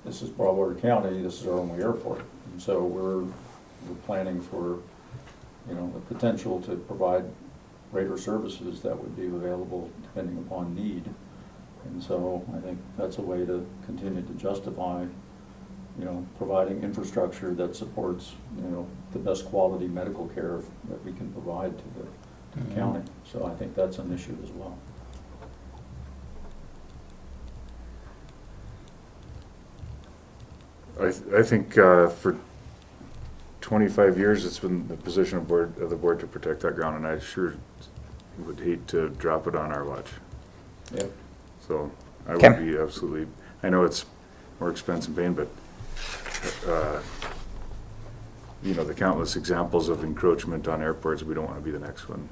this is Broadwater County, this is our only airport. And so we're planning for, the potential to provide greater services that would be available depending upon need. And so I think that's a way to continue to justify, providing infrastructure that supports, the best quality medical care that we can provide to the county. So I think that's an issue as well. I think for 25 years, it's been the position of the board to protect that ground, and I sure would hate to drop it on our watch. Yep. So I Okay. would be absolutely, I know it's more expense and pain, but, the countless examples of encroachment on airports, we don't want to be the next one.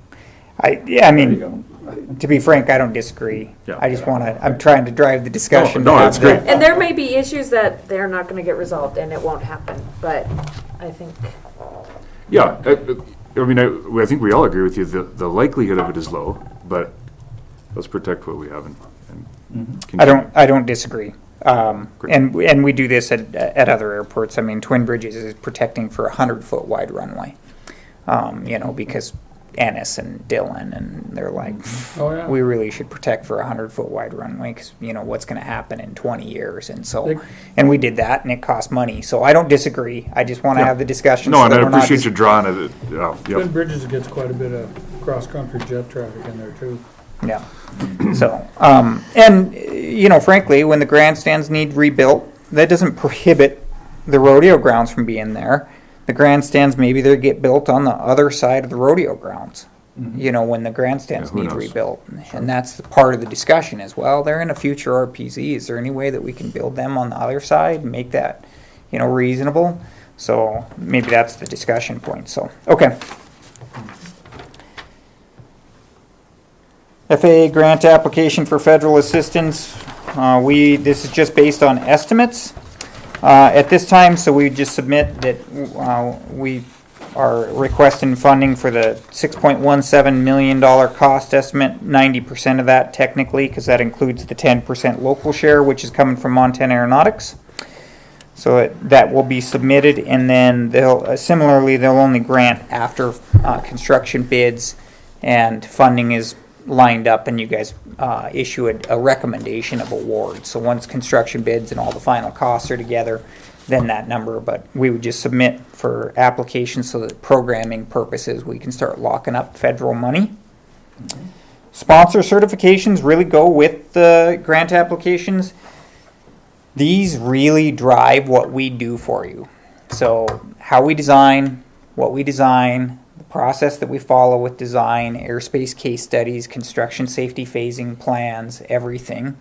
I There you mean, go. to be frank, I don't disagree. Yeah. I just want to, I'm trying to drive the discussion. No, to that's have the- great. and there may be issues that they're not going to get resolved, and it won't happen. But I think Yeah, I think we all agree with you, the likelihood of it is low, but let's protect what we have and continue. I don't disagree. Great. And we do this at other airports. I mean, Twin Bridges is protecting for 100-foot wide runway. Because Ennis and Dillon, and they're like, Oh, yeah. we really should protect for 100-foot wide runway because, what's going to happen in 20 years. And so, They- and we did that and it cost money. So I don't disagree. I just want to Yeah. have the discussion. No, so and that I we're not appreciate just- you drawing it, Twin yep. Bridges gets quite a bit of cross-country jet traffic in there too. Yeah. So, frankly, when the grandstands need rebuilt, that doesn't prohibit the rodeo grounds from being there. The grandstands, maybe they get built on the other side of the rodeo grounds, when the grandstands Yeah, who need knows? rebuilt. And that's the part of the discussion as well. They're in a future RPZ. Is there any way that we can build them on the other side and make that, reasonable? So maybe that's the discussion point. So, okay. FAA grant application for federal assistance. This is just based on estimates at this time, so we just submit that we are requesting funding for the $6.17 million cost estimate, 90% of that technically, because that includes the 10% local share, which is coming from Montana Aeronautics. So that will be submitted, and then they'll only grant after construction bids and funding is lined up, and you guys issue a recommendation of award. So once construction bids and all the final costs are together, than that number, but we would just submit for applications so that programming purposes, we can start locking up federal money. Sponsor certifications really go with the grant applications. These really drive what we do for you. So how we design, what we design, the process that we follow with design, airspace case studies, construction safety phasing plans, everything.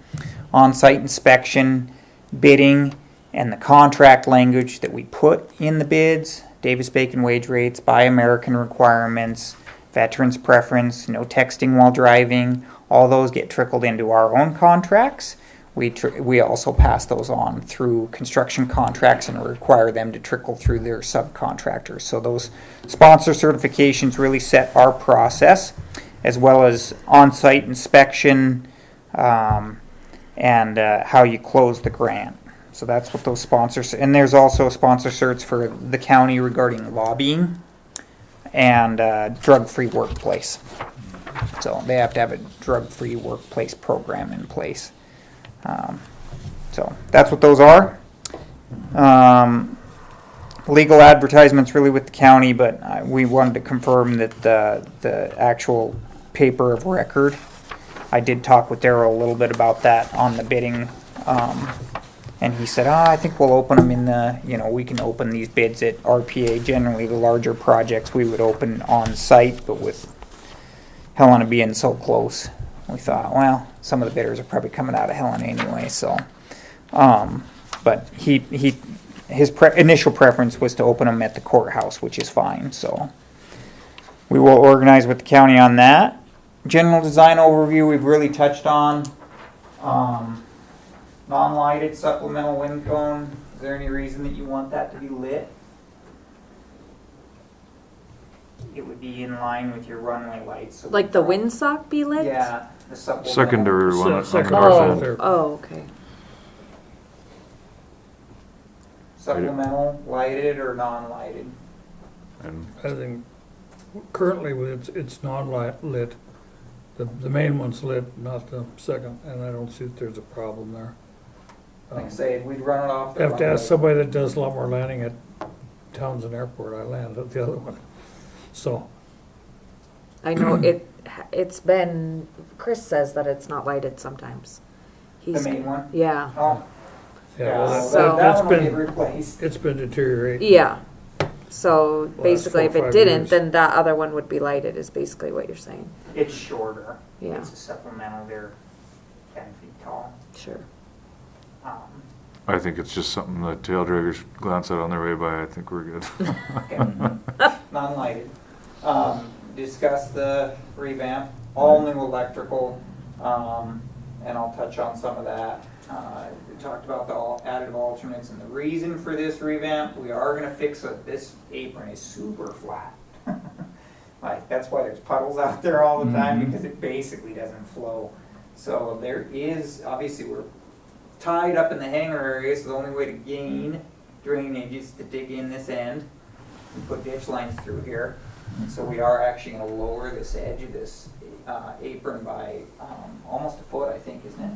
On-site inspection, bidding, and the contract language that we put in the bids, Davis-Bacon wage rates, Buy American requirements, veterans preference, no texting while driving, all those get trickled into our own contracts. We also pass those on through construction contracts and require them to trickle through their subcontractors. So those sponsor certifications really set our process, as well as on-site inspection and how you close the grant. So that's what those sponsors, and there's also sponsor certs for the county regarding lobbying and drug-free workplace. So they have to have a drug-free workplace program in place. So that's what those are. Legal advertisements really with the county, but we wanted to confirm that the actual paper of record. I did talk with Daryl a little bit about that on the bidding. And he said, I think we'll open them in the, we can open these bids at RPA. Generally, the larger projects we would open on site, but with Helena being so close, we thought, well, some of the bidders are probably coming out of Helena anyway. So, but his initial preference was to open them at the courthouse, which is fine. So, we will organize with the county on that. General design overview we've really touched on. Non-lighted supplemental wind cone. Is there any reason that you want that to be lit? It would be in line with your runway lights. So Like the windsock be lit? Yeah, the supplemental. Secondary one on the Second- north end. Oh, okay. Supplemental, lighted or non-lighted? And I think currently it's non-lit. The main one's lit, not the second, and I don't see that there's a problem there. Like I say, we'd run it off. I have to ask somebody that does a lot more landing at Townsend Airport. I land at the other one. So, I know it's been, Chris says that it's not lighted sometimes. The main one? Yeah. Oh, yeah, well, So- that's that one will get been, replaced. it's been deteriorating. Yeah. So basically, if 4 or it 5 didn't, years. then that other one would be lighted, is basically what you're saying. It's shorter. Yeah. It's a supplemental. They're 10 feet tall. Sure. I think it's just something that tail draggers glance at on their way by. I think we're good. Okay. Non-lighted. Discuss the revamp, all new electrical, and I'll touch on some of that. We talked about the additive alternates and the reason for this revamp. We are going to fix it. This apron is super flat. Like, that's why there's puddles out there all the time, because it basically doesn't flow. So there is, obviously we're tied up in the hangar area, so the only way to gain drainage is to dig in this end and put ditch lines through here. So we are actually going to lower this edge of this apron by almost a foot, I think, isn't it?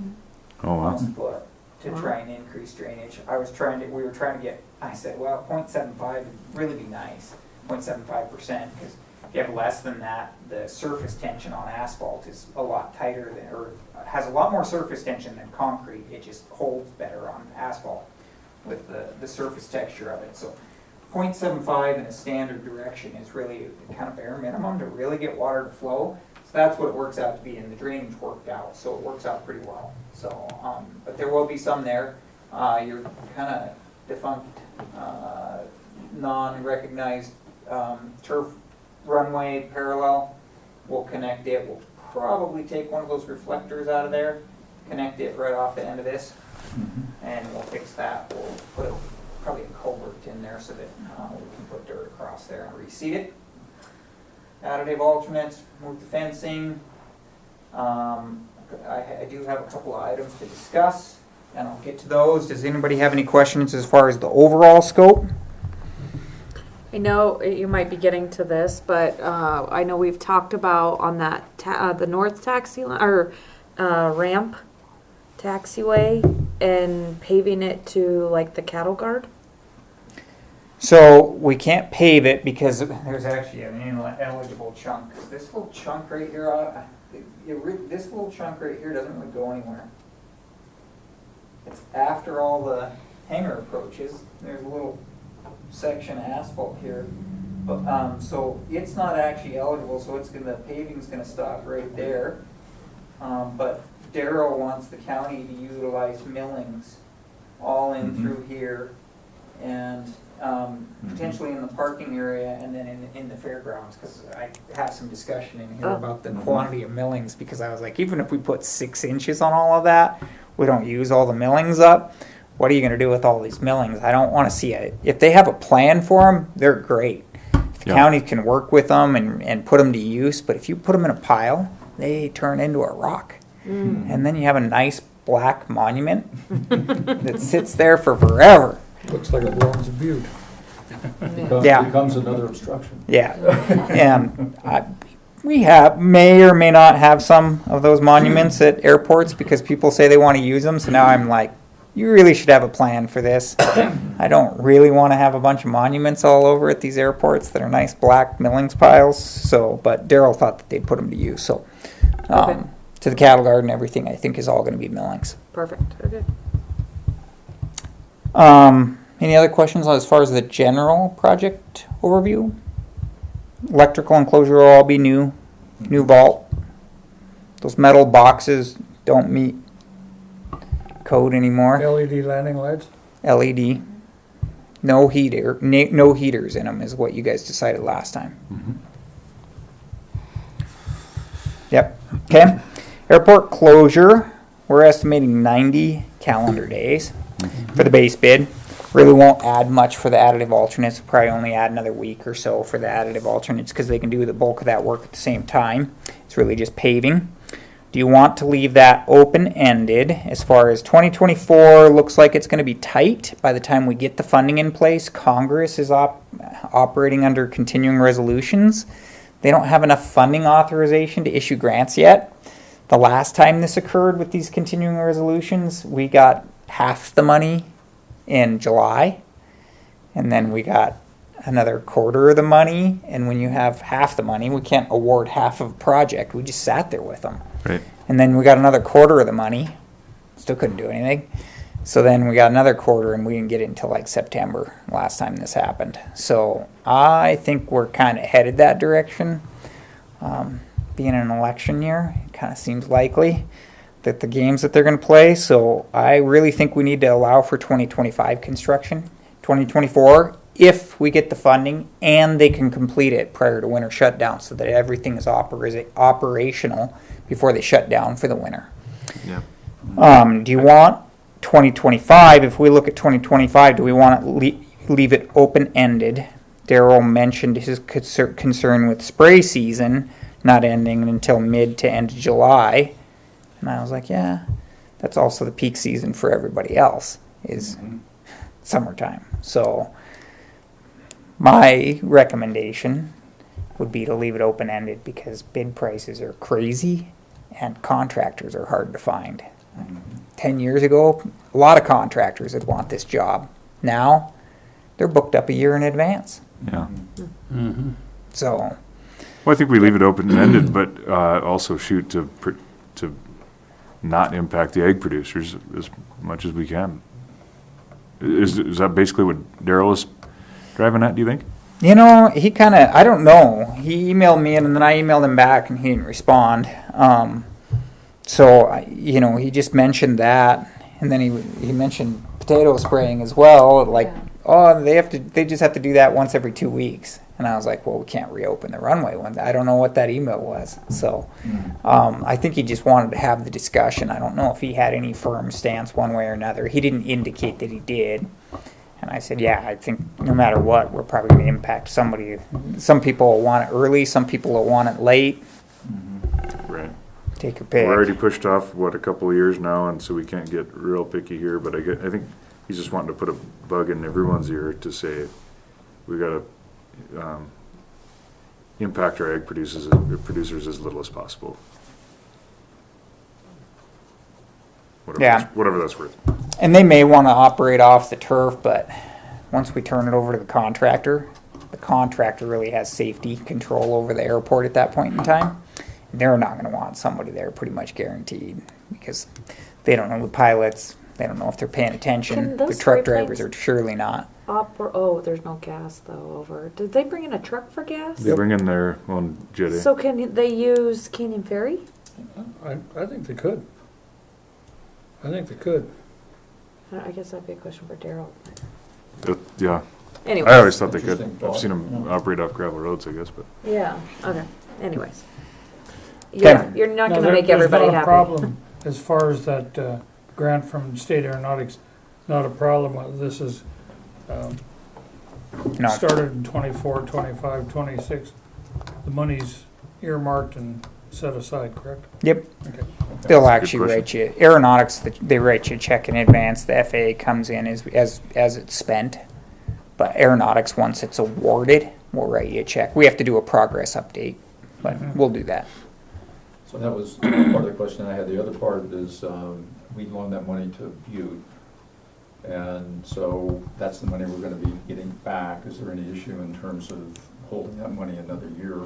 Oh, wow. Almost a foot to try and increase drainage. We were trying to get, I said, well, 0.75 would really be nice, 0.75%, because if you have less than that, the surface tension on asphalt is a lot tighter than, or has a lot more surface tension than concrete. It just holds better on asphalt with the surface texture of it. So 0.75 in a standard direction is really kind of bare minimum to really get water to flow. So that's what it works out to be, and the drainage worked out, so it works out pretty well. So, but there will be some there. Your kind of defunct, non-recognized turf runway parallel, we'll connect it. We'll probably take one of those reflectors out of there, connect it right off the end of this, and we'll fix that. We'll put probably a culvert in there so that we can put dirt across there and reseed it. Additive alternates, move the fencing. I do have a couple of items to discuss, and I'll get to those. Does anybody have any questions as far as the overall scope? I know you might be getting to this, but I know we've talked about on that the north taxi line or ramp taxiway and paving it to like the cattle guard. So we can't pave it because there's actually an ineligible chunk. This little chunk right here, this little chunk right here doesn't really go anywhere. It's after all the hangar approaches. There's a little section of asphalt here, but so it's not actually eligible. So the paving's going to stop right there. But Darrell wants the county to utilize millings all in through here, and potentially in the parking area, and then in the fairgrounds, because I have some discussion in here about the quantity of millings, because I was like, even if we put 6 inches on all of that, we don't use all the millings up. What are you going to do with all these millings? I don't want to see it. If they have a plan for them, they're great. If the county can work with them and put them to use, but if you put them in a pile, they turn into a rock. And then you have a nice black monument that sits there for forever. Looks like a bronze butte. Becomes another obstruction. Yeah, and we may or may not have some of those monuments at airports because people say they want to use them. So now I'm like, you really should have a plan for this. I don't really want to have a bunch of monuments all over at these airports that are nice black millings piles. So, but Darrell thought that they'd put them to use. So, to the cattle garden, everything I think is all going to be millings. Perfect. Okay. Any other questions as far as the general project overview? Electrical enclosure will all be new vault. Those metal boxes don't meet code anymore. LED landing lights? LED. No heaters in them is what you guys decided last time. Yep. Okay. Airport closure, we're estimating 90 calendar days for the base bid. Really won't add much for the additive alternates. We'll probably only add another week or so for the additive alternates because they can do the bulk of that work at the same time. It's really just paving. Do you want to leave that open-ended? As far as 2024 looks like it's going to be tight by the time we get the funding in place. Congress is operating under continuing resolutions. They don't have enough funding authorization to issue grants yet. The last time this occurred with these continuing resolutions, we got half the money in July, and then we got another quarter of the money, and when you have half the money, we can't award half of a project. We just sat there with them. Right. And then we got another quarter of the money, still couldn't do anything. So then we got another quarter, and we didn't get it until like September last time this happened. So I think we're kind of headed that direction. Being an election year, it kind of seems likely that the games that they're going to play. So I really think we need to allow for 2025 construction, 2024, if we get the funding and they can complete it prior to winter shutdown so that everything is operational before they shut down for the winter. Yeah. Do you want 2025? If we look at 2025, do we want to leave it open-ended? Darrell mentioned his concern with spray season not ending until mid to end of July. And I was like, yeah, that's also the peak season for everybody else is summertime. So my recommendation would be to leave it open-ended because bid prices are crazy and contractors are hard to find. 10 years ago, a lot of contractors would want this job. Now, they're booked up a year in advance. Yeah. So, Well, I think we leave it open-ended, but also shoot to not impact the egg producers as much as we can. Is that basically what Darrell is driving at, do you think? you know, he kind of, I don't know. He emailed me and then I emailed him back and he didn't respond. So, you know, he just mentioned that. And then he mentioned potato spraying as well. Like, Yeah. oh, they just have to do that once every 2 weeks. And I was like, well, we can't reopen the runway one. I don't know what that email was. So I think he just wanted to have the discussion. I don't know if he had any firm stance one way or another. He didn't indicate that he did. And I said, yeah, I think no matter what, we're probably going to impact somebody. Some people will want it early. Some people will want it late. Right. Take your pick. We're already pushed off, a couple of years now, and so we can't get real picky here, but I think he's just wanting to put a bug in everyone's ear to say, we gotta, impact our egg producers as little as possible. Whatever Yeah. whatever that's worth. And they may want to operate off the turf, but once we turn it over to the contractor really has safety control over the airport at that point in time. They're not going to want somebody there pretty much guaranteed because they don't know the pilots. They don't know if they're paying attention. Can The those truck spray drivers are planes- surely not. Oh, there's no gas though over. Did they bring in a truck for gas? They bring in their own jetty. So can they use Canyon Ferry? I think they could. I think they could. I guess that'd be a question for Daryl. Yeah, Anyway. I always thought they could. Interesting I've seen them thought. operate off gravel roads, I guess, but. Yeah. Okay. Anyways. Yeah, you're not No, going to make there's everybody not a happy. problem as far as that grant from State Aeronautics, not a problem. This is No, started in 24, 25, 26. The money's earmarked and set aside, correct? yep. Okay. They'll That's a actually good write you aeronautics. They write you a check in advance. The FAA comes in as it's spent, but aeronautics once it's awarded, we'll write you a check. We have to do a progress update, but we'll do that. So that was part of the question I had. The other part is, we loaned that money to Butte. And so that's the money we're gonna be getting back. Is there any issue in terms of holding that money another year?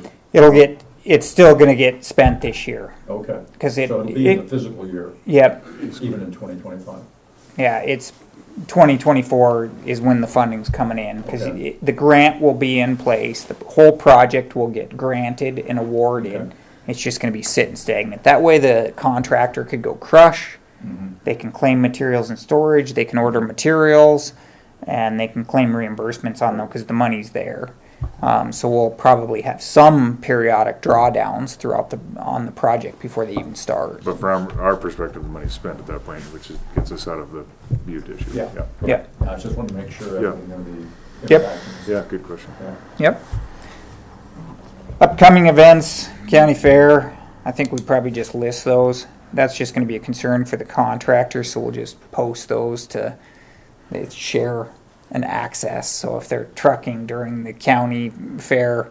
It's still going to get spent this year Okay. because So it'll be in the physical year, yep, even in 2025. yeah, it's 2024 is when the funding's coming in because Okay. the grant will be in place. The whole project will get granted and awarded. Okay. It's just going to be sitting stagnant. That way, the contractor could go crush. They can claim materials and storage. They can order materials, and they can claim reimbursements on them because the money's there. So we'll probably have some periodic drawdowns throughout on the project before they even start. But from our perspective, the money's spent at that point, which gets us out of the Butte issue. Yeah. Yeah. I just wanted to make sure Yeah. everything's gonna be. Yep. impacted. Yeah, good question. Yeah. Yep. Upcoming events, county fair. I think we probably just list those. That's just going to be a concern for the contractor, so we'll just post those to share an access. So if they're trucking during the county fair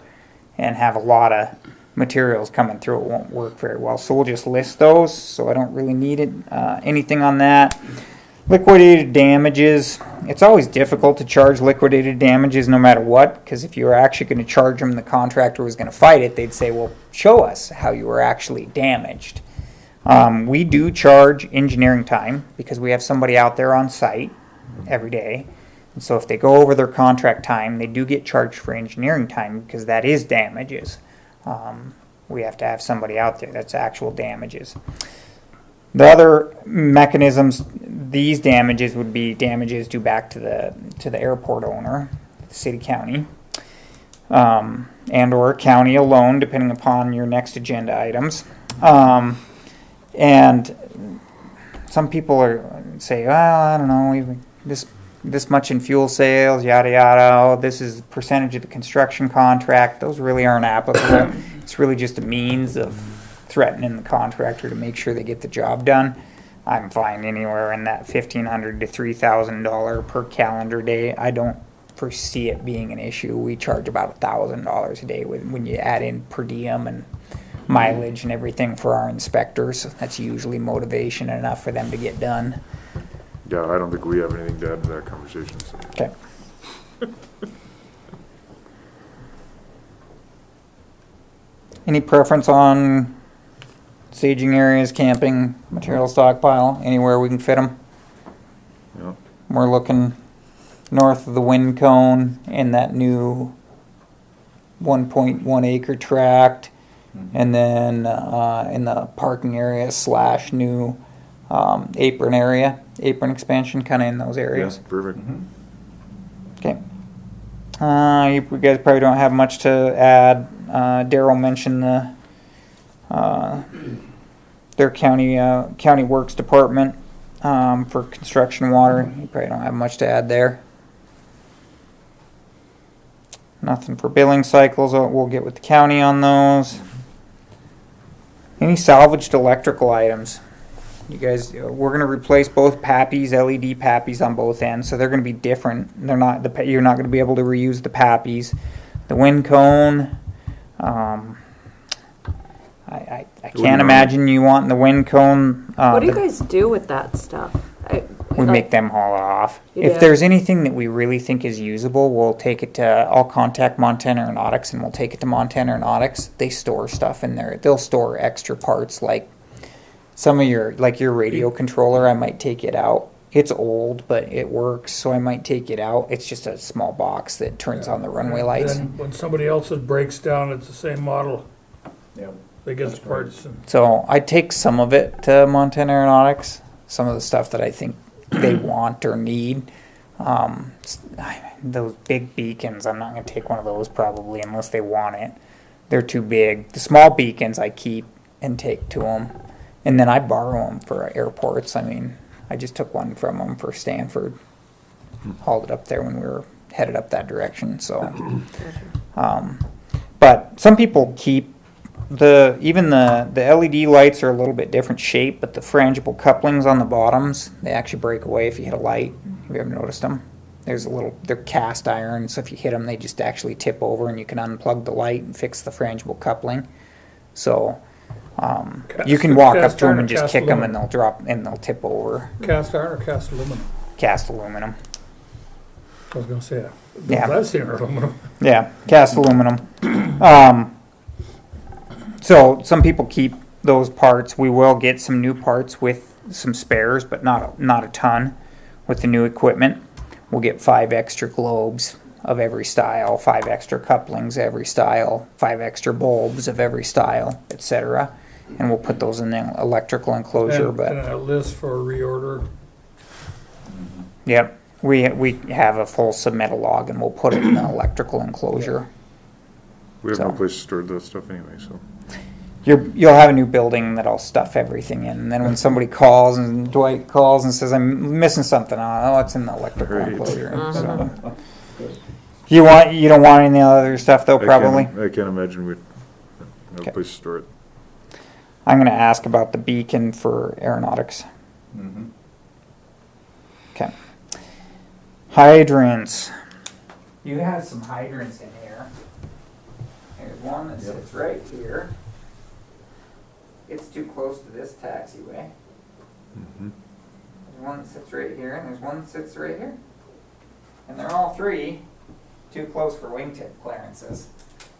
and have a lot of materials coming through, it won't work very well. So we'll just list those. So I don't really need it. Anything on that. Liquidated damages. It's always difficult to charge liquidated damages no matter what, because if you were actually going to charge them, the contractor was going to fight it. They'd say, well, show us how you were actually damaged. We do charge engineering time because we have somebody out there on site every day. And so if they go over their contract time, they do get charged for engineering time because that is damages. We have to have somebody out there that's actual damages. The other mechanisms, these damages would be damages due back to the airport owner, the city, county, and or county alone, depending upon your next agenda items. And some people say, well, I don't know, this much in fuel sales, yada yada. Oh, this is the percentage of the construction contract. Those really aren't applicable. It's really just a means of threatening the contractor to make sure they get the job done. I'm fine anywhere in that $1,500 to $3,000 per calendar day. I don't foresee it being an issue. We charge about $1,000 a day when you add in per diem and mileage and everything for our inspectors. That's usually motivation enough for them to get done. Yeah, I don't think we have anything to add to that conversation. So. Okay. Any preference on staging areas, camping, material stockpile, anywhere we can fit them? Yeah. We're looking north of the wind cone in that new 1.1 acre tract, and then in the parking area / new apron expansion, kind of in those areas. Yeah, perfect. Okay. You guys probably don't have much to add. Daryl mentioned their county works department for construction water. You probably don't have much to add there. Nothing for billing cycles. We'll get with the county on those. Any salvaged electrical items? You guys, we're going to replace both PAPIs, LED PAPIs on both ends, so they're going to be different. They're not you're not going to be able to reuse the PAPIs. The wind cone. I can't imagine you wanting the wind cone. What do you guys do with that stuff? We Like- make them haul it off. Yeah. If there's anything that we really think is usable, we'll take it to, I'll contact Montana Aeronautics and we'll take it to Montana Aeronautics. They store stuff in there. They'll store extra parts like some of your, like your radio controller, I might take it out. It's old, but it works, so I might take it out. It's just a small box that turns on the runway lights. Then when somebody else's breaks down, it's the same model, Yeah. they get the That's right. parts and. So I take some of it to Montana Aeronautics, some of the stuff that I think they want or need. Those big beacons, I'm not going to take one of those probably unless they want it. They're too big. The small beacons I keep and take to them. And then I borrow them for airports. I mean, I just took one from them for Stanford. Hauled it up there when we were headed up that direction. So, but some people keep even the LED lights are a little bit different shape, but the frangible couplings on the bottoms, they actually break away if you hit a light. Have you ever noticed them? They're cast iron, so if you hit them, they just actually tip over, and you can unplug the light and fix the frangible coupling. So you can walk up Cast to them iron and or just cast kick them, aluminum? and they'll drop and they'll tip over. Cast iron or cast aluminum? Cast aluminum. I was gonna say that. Yeah. I've seen aluminum. Yeah, cast aluminum. So some people keep those parts. We will get some new parts with some spares, but not a ton with the new equipment. We'll get 5 extra globes of every style, 5 extra couplings every style, 5 extra bulbs of every style, etc. And we'll put those in the electrical enclosure. And a list for reorder. Yep, we have a full submittal log, and we'll put it in the electrical enclosure. We have no So- place to store that stuff anyway, so. You'll have a new building that I'll stuff everything in, and then when somebody calls and Dwight calls and says I'm missing something, oh, it's in the electrical Right. enclosure. So. You don't want any other stuff though, probably. I can't imagine we'd have Okay. a place to store it. I'm going to ask about the beacon for aeronautics. Mm-hmm. Okay. Hydrants. You have some hydrants in here. There's one that Yep. sits right here. It's too close to this taxiway. Mhm. There's one that sits right here, and there's one that sits right here. And they're all three too close for wingtip clearances.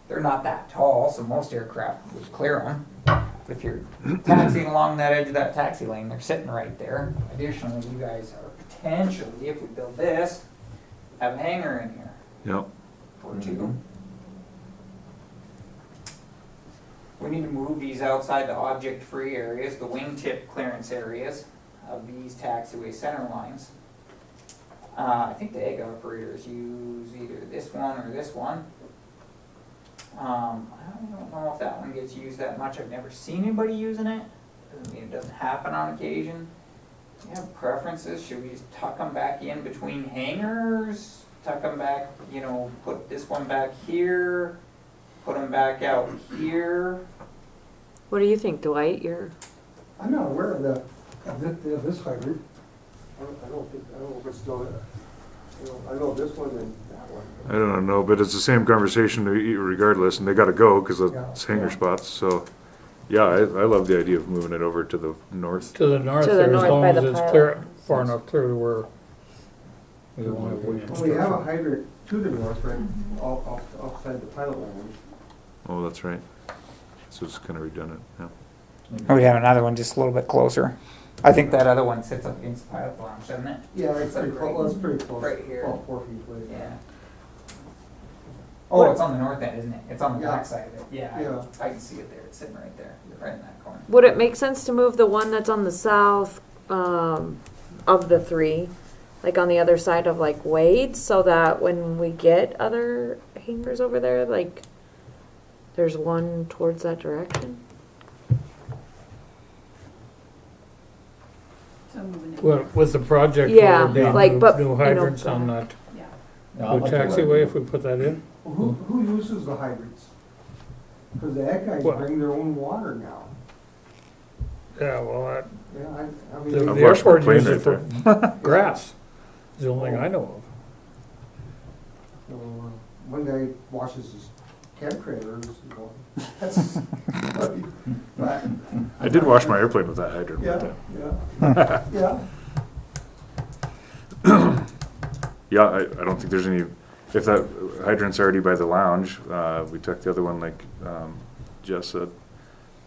They're not that tall, so most aircraft would clear them. If you're taxiing along that edge of that taxi lane, they're sitting right there. Additionally, you guys are potentially, if we build this, have a hangar in here Yep. or two. We need to move these outside the object-free areas, the wingtip clearance areas of these taxiway center lines. I think the egg operators use either this one or this one. I don't know if that one gets used that much. I've never seen anybody using it. Doesn't mean it doesn't happen on occasion. Do you have preferences? Should we just tuck them back in between hangars? Tuck them back, put this one back here, put them back out here. What do you think, Dwight? I'm not aware of this hydrant. I don't know if it's still there. I know this one and that one. I don't know, but it's the same conversation regardless, and they gotta go, cause it's hangar Yeah. spots, so. Yeah, I love the idea of moving it over to the north. To the north To the there, as north long by as the it's pilot. clear, far enough clear to where we don't have wind Well, we have a obstruction. hydrant to the north, right, outside the pilot line. Oh, that's right. So it's kinda redundant, yeah. We have another one just a little bit closer. I think that other one sits up against the pilot lounge, doesn't it? Yeah, it's pretty close, well, it's pretty close. Right here. About 4 feet away. Yeah. Oh, it's on the north end, isn't it? It's on the Yeah. back side of it. Yeah, Yeah. I can see it there. It's sitting right there, right in that corner. Would it make sense to move the one that's on the south of the three, like on the other side of like Wade, so that when we get other hangars over there, like there's one towards that direction? Well, with the project, Yeah, will there be like, but, new you know, hydrants on that Yeah, I'd new like to taxiway if we put that in? Well, who uses the hydrants? Because the ag guys What? bring their own water now. Yeah, well, Yeah, I the mean, I've the watched my airport plane uses it right for grass. Is the only thing I know of. so, one guy washes his camp trailers, that's, but, I did wash my airplane with that hydrant one yeah, time. yeah, yeah. yeah, I don't think there's any, if that hydrant's already by the lounge, we took the other one like, Jess said,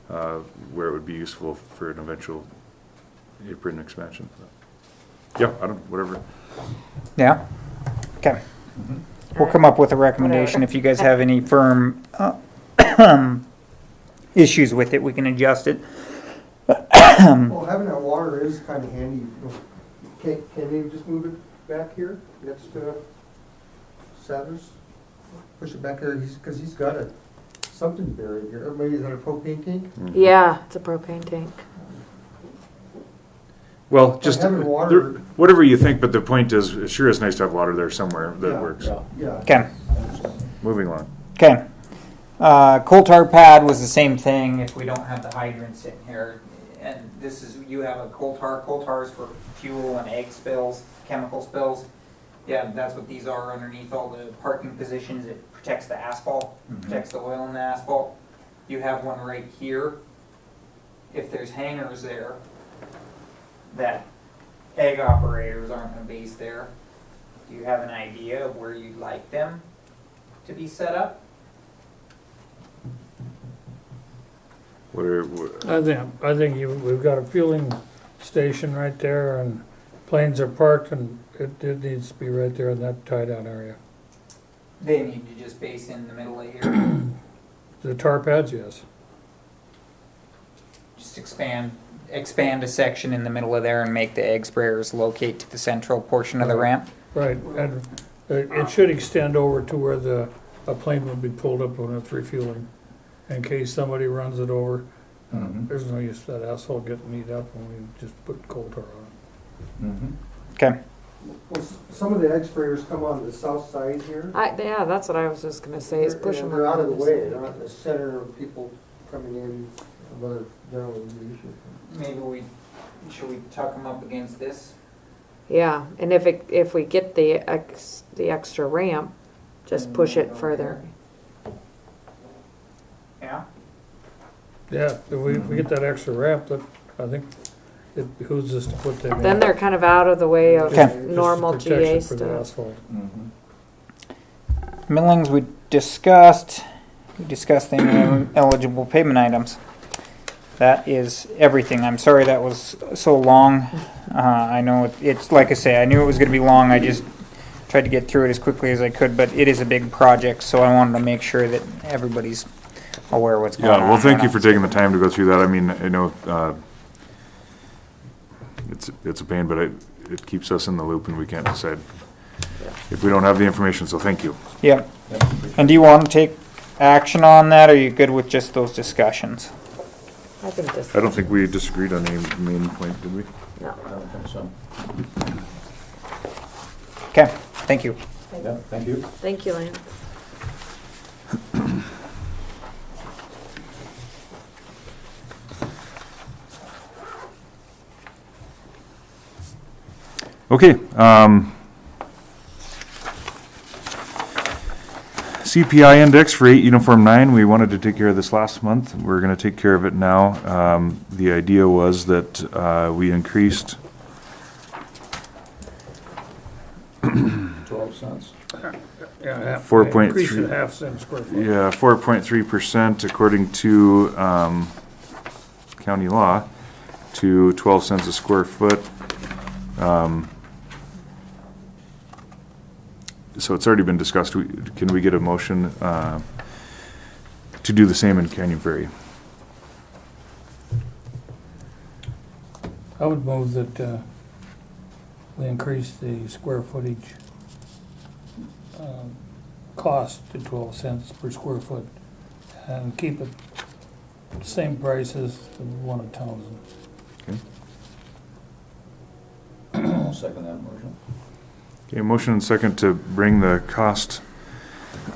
where it would be useful for an eventual apron expansion. Yeah, I don't, whatever. Yeah? Okay. We'll come up with a recommendation. If you guys have any firm issues with it, we can adjust it. Well, having that water is kind of handy. Can they just move it back here next to Satter's? Push it back there, because he's got something buried here. Or maybe is that a propane tank? Yeah, it's a propane tank. Well, just, having water- whatever you think, but the point is, it sure is nice to have water there somewhere that Yeah. works. Yeah. Yeah. Okay. Moving along. Okay. Coal tar pad was the same thing if we don't have the hydrant sitting here. And this is, you have a coal tar. Coal tar is for fuel and egg spills, chemical spills. Yeah, that's what these are underneath all the parking positions. It protects the asphalt, protects the oil in the asphalt. You have one right here. If there's hangers there, that egg operators aren't going to base there. Do you have an idea of where you'd like them to be set up? I think we've got a fueling station right there, and planes are parked, and it needs to be right there in that tie-down area. They need to just base in the middle of here. The tar pads, yes. Just expand a section in the middle of there and make the egg sprayers locate to the central portion of the ramp. Right, and it should extend over to where a plane would be pulled up when it's refueling, in case somebody runs it over. There's no use to that asphalt getting eat up when we just put coal tar on Okay. Well, some of the egg sprayers come on the south side here. Yeah, that's what I was just gonna say, is push them. They're out of the way, they're not in the center of people coming in, but generally the issue. Maybe should we tuck them up against this? Yeah, and if we get the extra ramp, just push it further. Yeah. Yeah, if we get that extra ramp, that, I think it behooves us to put them in. Then they're kind of out of the way of Okay. Just normal protection GA for the stuff. asphalt. Millings we discussed. We discussed the eligible payment items. That is everything. I'm sorry that was so long. I know it's like I say, I knew it was going to be long. I just tried to get through it as quickly as I could, but it is a big project, so I wanted to make sure that everybody's aware of what's going on. Yeah, well, thank you for taking the time to go through that. I mean, I know, it's a pain, but it keeps us in the loop and we can't decide if we don't have the information, so thank you. Yep. And do you want to take action on that, or are you good with just those discussions? I think this. I don't think we disagreed on any main point, did we? No. I don't think so. Okay, thank you. Yeah, thank you. Thank you, Lance. Okay, CPI index for 8 Uniform 9, we wanted to take care of this last month. We're going to take care of it now. The idea was that we increased 12 cents. Yeah, 4.3 increase it half cent square foot. Yeah, 4.3% according to county law to 12 cents a square foot. So it's already been discussed. Can we get a motion to do the same in Canyon Ferry? I would move that we increase the square footage cost to 12 cents per square foot and keep it the same price as the one in Townsend. I'll second that motion. Okay, motion and second to bring the cost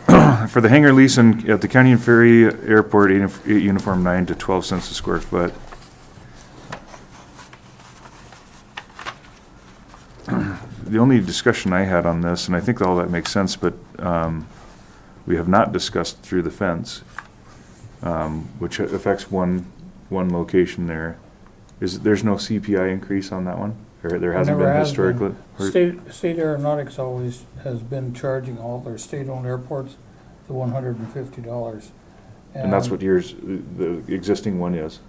for the hangar lease at the Canyon Ferry Airport 8 Uniform 9 to 12 cents a square foot. The only discussion I had on this, and I think all that makes sense, but we have not discussed through the fence, which affects one location there. There's no CPI increase on that one? There hasn't never been has historically? State Aeronautics always has been charging all their state-owned airports the $150. And that's what yours, the existing one is?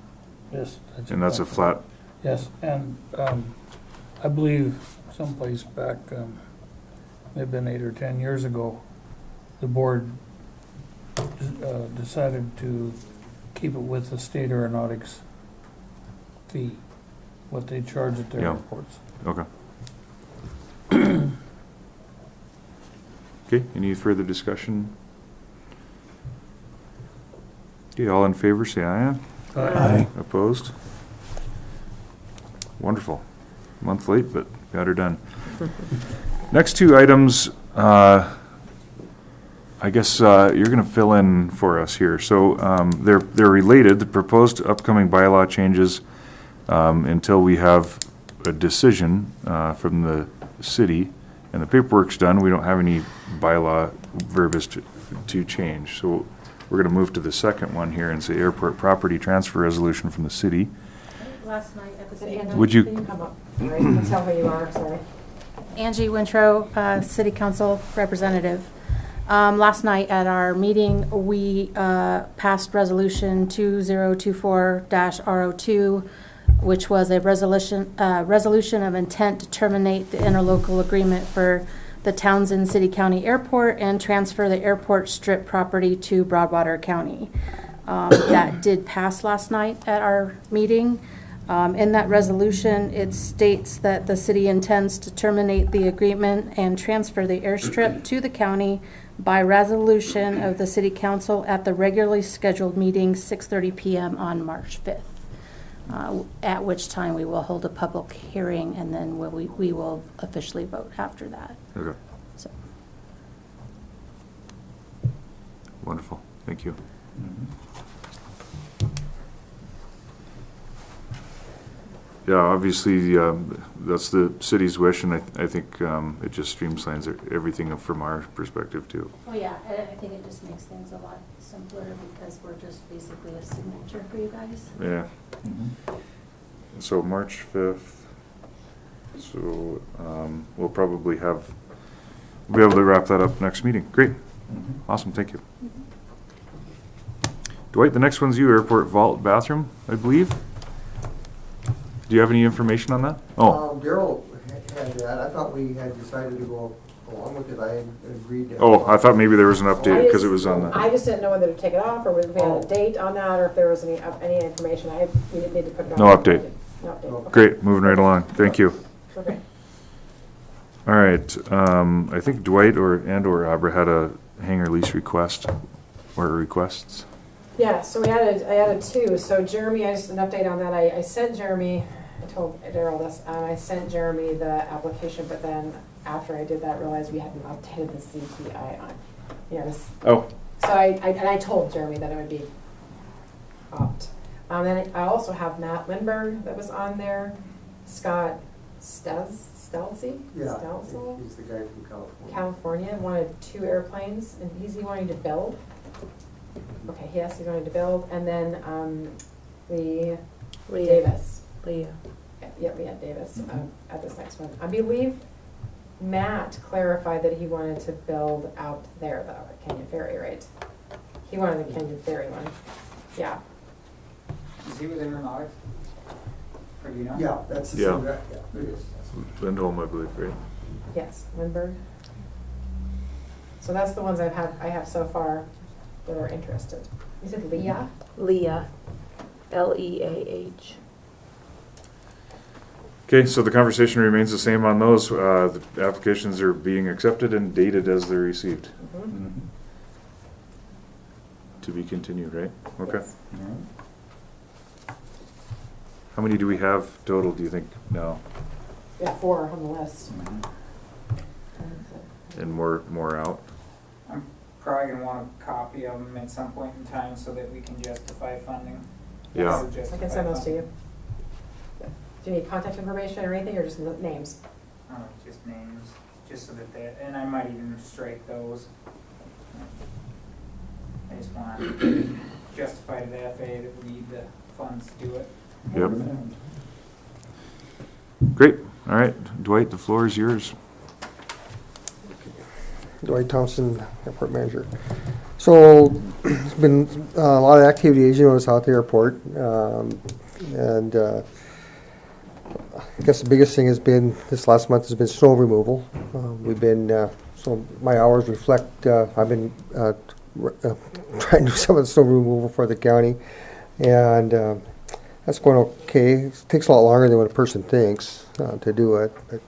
Yes. And that's a flat, Yes, and I believe someplace back, maybe been 8 or 10 years ago, the board decided to keep it with the state aeronautics fee, what they charge at their Yeah. airports. okay. Okay, any further discussion? Okay, all in favor, say aye. Aye. Opposed? Wonderful. Month late, but got her done. Next two items, I guess you're going to fill in for us here. So they're related. The proposed upcoming bylaw changes until we have a decision from the city and the paperwork's done. We don't have any bylaw verbiage to change. So we're going to move to the second one here and say airport property transfer resolution from the city. Last night at the And city. Angie, Would you- Can you come up? Right, and tell who you are, sorry. Angie Wintrow, City Council Representative. Last night at our meeting, we passed Resolution 2024-R02, which was a resolution of intent to terminate the interlocal agreement for the Townsend City County Airport and transfer the airport strip property to Broadwater County. That did pass last night at our meeting. In that resolution, it states that the city intends to terminate the agreement and transfer the airstrip to the county by resolution of the city council at the regularly scheduled meeting 6:30 p.m. on March 5th, at which time we will hold a public hearing and then we will officially vote after that. Okay, So, wonderful. Thank you. Yeah, obviously, that's the city's wish, and I think it just streamlines everything from our perspective, too. Well, yeah, I think it just makes things a lot simpler because we're just basically a signature for you guys. Yeah. So March 5th, so we'll probably be able to wrap that up next meeting. Great. Awesome, thank you. Dwight, the next one's you, airport vault bathroom, I believe. Do you have any information on that? Oh, Daryl had that. I thought we had decided to go along with it. I had agreed to. I thought maybe there was an update because it was on the, I just didn't know whether to take it off, or whether we had a date on that, or if there was any information. We didn't need to put it on. No update. No update. Okay. great, moving right along. Thank you. Okay. All right, I think Dwight or Abra had a hangar lease request or requests. Yeah, so I added two. So Jeremy, I just an update on that. I sent Jeremy, I told Daryl this, I sent Jeremy the application, but then after I did that, realized we hadn't updated the CPI on, Oh, So I told Jeremy that it would be opt. Then I also have Matt Lindberg that was on there, Scott Stelzy? Yeah, Stelzel? he's the guy from California. California, wanted 2 airplanes, and he's wanting to build. Okay, yes, he's wanting to build, and then the Davis. Leah. Yeah, we had Davis at this next one. I believe Matt clarified that he wanted to build out there though, at Canyon Ferry, right? He wanted the Canyon Ferry one. Yeah. Is he with aeronautics? Or do you know? Yeah, that's the Yeah. same guy. Yeah, it is. Lindholm, I believe, right? Yes, Lindbergh. So that's the ones I have so far that are interested. Is it Leah? Leah. Leah. Okay, so the conversation remains the same on those. The applications are being accepted and dated as they're received. Mm-hmm. To be continued, right? Okay. Yes. How many do we have total, do you think, now? Yeah, 4 on the list. And more out? I'm probably gonna want a copy of them at some point in time so that we can justify funding. Yeah. I can send those to you. Do you need contact information or anything, or just names? Just names, just so that and I might even strike those. I just want to justify to the FAA that we need the funds to do it. Yep. Great. All right, Dwight, the floor is yours. Dwight Thompson, airport manager. So, there's been a lot of activity, as you notice, out at the airport. And I guess the biggest thing has been, this last month, has been snow removal. We've been, so my hours reflect, I've been trying to do some of the snow removal for the county. And that's going okay. It takes a lot longer than what a person thinks to do it. But,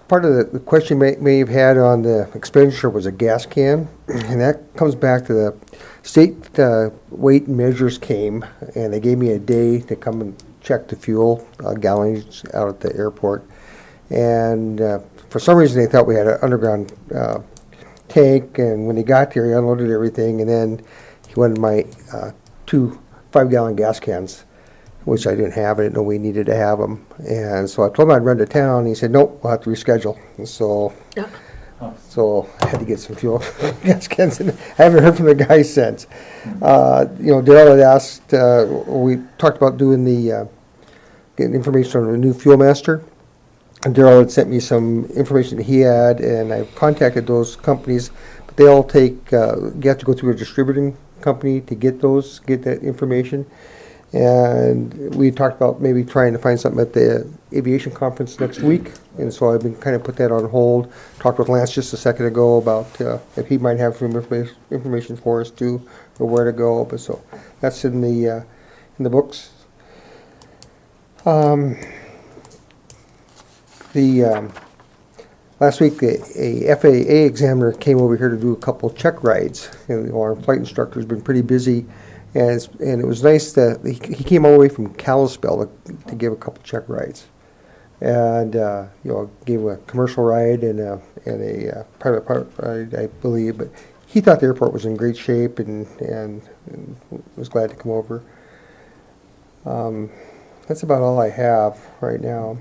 part of the question may have had on the expenditure was a gas can, and that comes back to the state weight and measures came, and they gave me a day to come and check the fuel gallons out at the airport. And for some reason they thought we had an underground tank, and when he got there he unloaded everything, and then he wanted my 2 5-gallon gas cans, which I didn't have. I didn't know we needed to have them. And so I told him I'd run to town, and he said, nope, we'll have to reschedule. And so I had to get some fuel gas cans. And I haven't heard from the guy since. Daryl had asked, we talked about doing getting information on the new fuel master. And Daryl had sent me some information that he had, and I contacted those companies, but they all you have to go through a distributing company to get that information. And we talked about maybe trying to find something at the aviation conference next week. And so I've been kind of put that on hold. Talked with Lance just a second ago about if he might have some information for us too, or where to go. But so that's in the books. Last week a FAA examiner came over here to do a couple check rides. Our flight instructor's been pretty busy. And it was nice that he came all the way from Kalispell to give a couple check rides, and gave a commercial ride and a private ride, I believe. But he thought the airport was in great shape and was glad to come over. That's about all I have right now.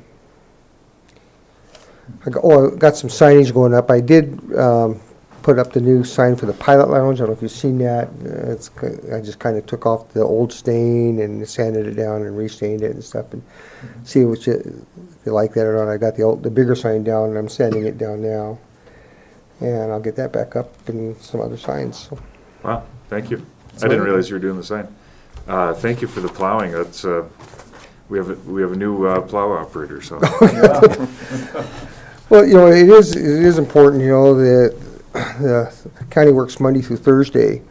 I got some signage going up. I did put up the new sign for the pilot lounge. I don't know if you've seen that. I just kind of took off the old stain and sanded it down and restained it and stuff, and see if you like that or not. I got the bigger sign down, and I'm sanding it down now, and I'll get that back up and some other signs. So. Wow, thank you. I didn't realize you were doing the sign. Thank you for the plowing. That's we have a new plow operator. So. Well, it is important. The county works Monday through Thursday,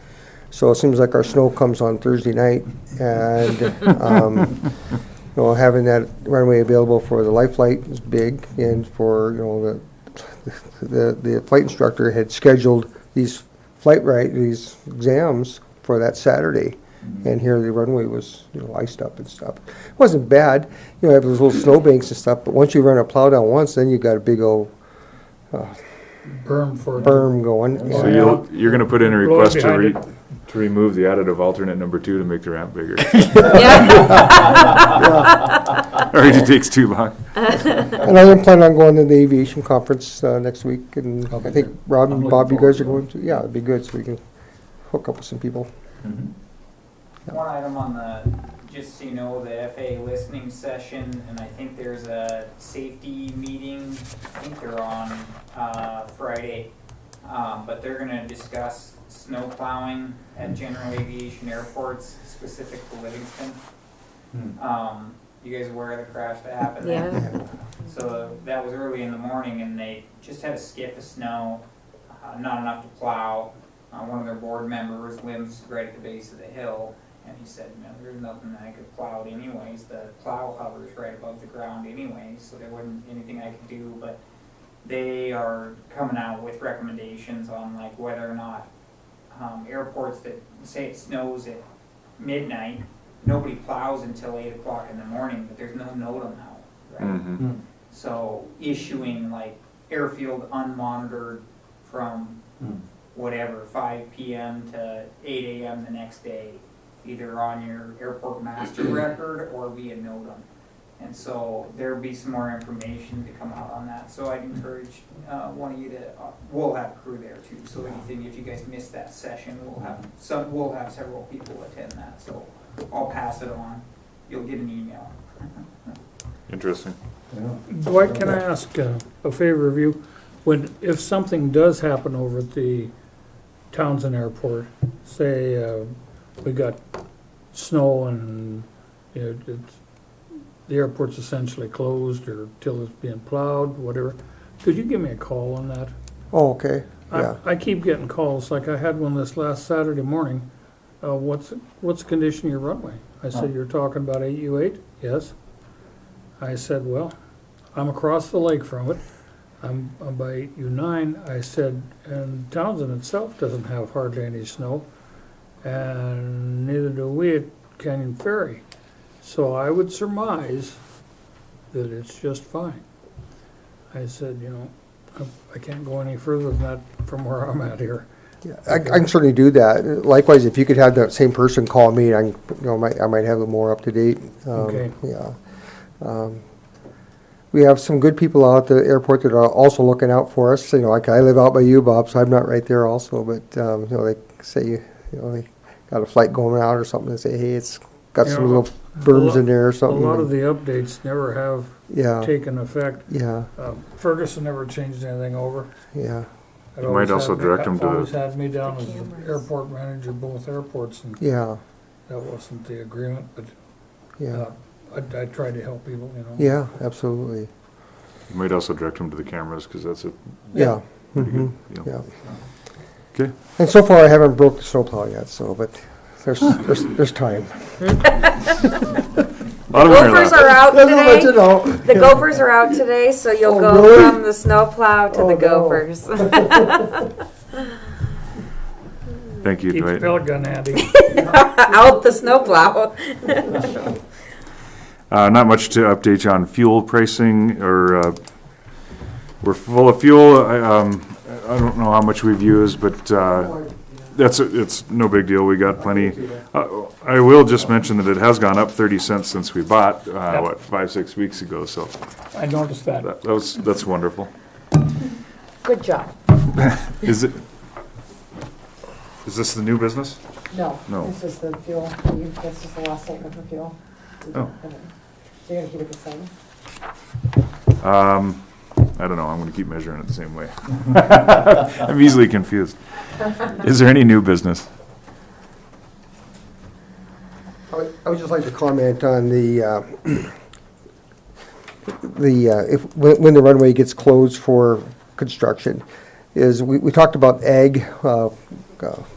so it seems like our snow comes on Thursday night, and having that runway available for the life flight is big, and for the flight instructor had scheduled these these exams for that Saturday, and here the runway was iced up and stuff. It wasn't bad, have those little snowbanks and stuff, but once you run a plow down once, then you got a big old berm going. So you're going to put in a request to remove the additive alternate number 2 to make the ramp bigger. Or it takes too long. And I am planning on going to the aviation conference next week, and I think Rob and Bob, you guys are going to. Yeah, it'd be good, so we can hook up with some people. Mm-hmm. One item on just so you know, the FAA listening session, and I think there's a safety meeting. I think they're on Friday, but they're going to discuss snow plowing at general aviation airports, specific to Livingston. You guys aware of the crash that happened? Yeah. So that was early in the morning, and they just had a skip of snow, not enough to plow. One of their board members lives right at the base of the hill. And he said, there's nothing that I could plow it anyways. The plow hovers right above the ground anyways, so there wasn't anything I could do. But they are coming out with recommendations on whether or not airports that say it snows at midnight, nobody plows until 8 o'clock in the morning, but there's no NOTAM out, right? Mm-hmm. So issuing airfield unmonitored from whatever, 5 p.m. to 8 a.m. the next day, either on your airport master record or via NOTAM. And so there'll be some more information to come out on that. So I'd encourage one of you to, we'll have a crew there too. So if you guys missed that session, we'll have several people attend that. So I'll pass it on. You'll get an email. Interesting. Yeah. Dwight, can I ask a favor of you? If something does happen over at the Townsend Airport, say we got snow and the airport's essentially closed or till it's being plowed, whatever, could you give me a call on that? Oh, okay, yeah. I keep getting calls, like I had one this last Saturday morning. What's the condition of your runway? I said, you're talking about 8U8? Yes. I said, well, I'm across the lake from it. I'm by 8U9. I said, and Townsend itself doesn't have hardly any snow, and neither do we at Canyon Ferry. So I would surmise that it's just fine. I said, I can't go any further than that from where I'm at here. Yeah, I can certainly do that. Likewise, if you could have that same person call me, I might have it more up to date. Okay. Yeah. We have some good people out at the airport that are also looking out for us. Like I live out by you, Bob, so I'm not right there also. But they say they got a flight going out or something, and say, hey, it's got some little berms in there or something. A lot of the updates never have taken effect. Yeah. Ferguson never changed anything over. Yeah. You might also direct them to always had me down as the airport manager of both airports, and Yeah. that wasn't the agreement, but Yeah. I try to help people, Yeah. Absolutely. You might also direct them to the cameras, because that's a Yeah. pretty Mhm. good, Yeah. Okay. And so far, I haven't broke the snowplow yet. So, but there's time. Gophers are out Doesn't let you today. know. The Gophers are out today, so you'll Oh, go really? from the snowplow to Oh, the no. Gophers. Thank you, keep the Dwight. pellet gun handy. Out the snowplow. Not much to update you on fuel pricing, or we're full of fuel. I don't know how much we've used, but it's no big deal. We got plenty. I will just mention that it has gone up 30 cents since we bought, 5-6 weeks ago. So I noticed that. that's wonderful. Good job. Is this the new business? No. No. This is the fuel. This is the last statement for fuel. Oh. So you're gonna keep it the same? I don't know. I'm going to keep measuring it the same way. I'm easily confused. Is there any new business? I would just like to comment on when the runway gets closed for construction, is we talked about ag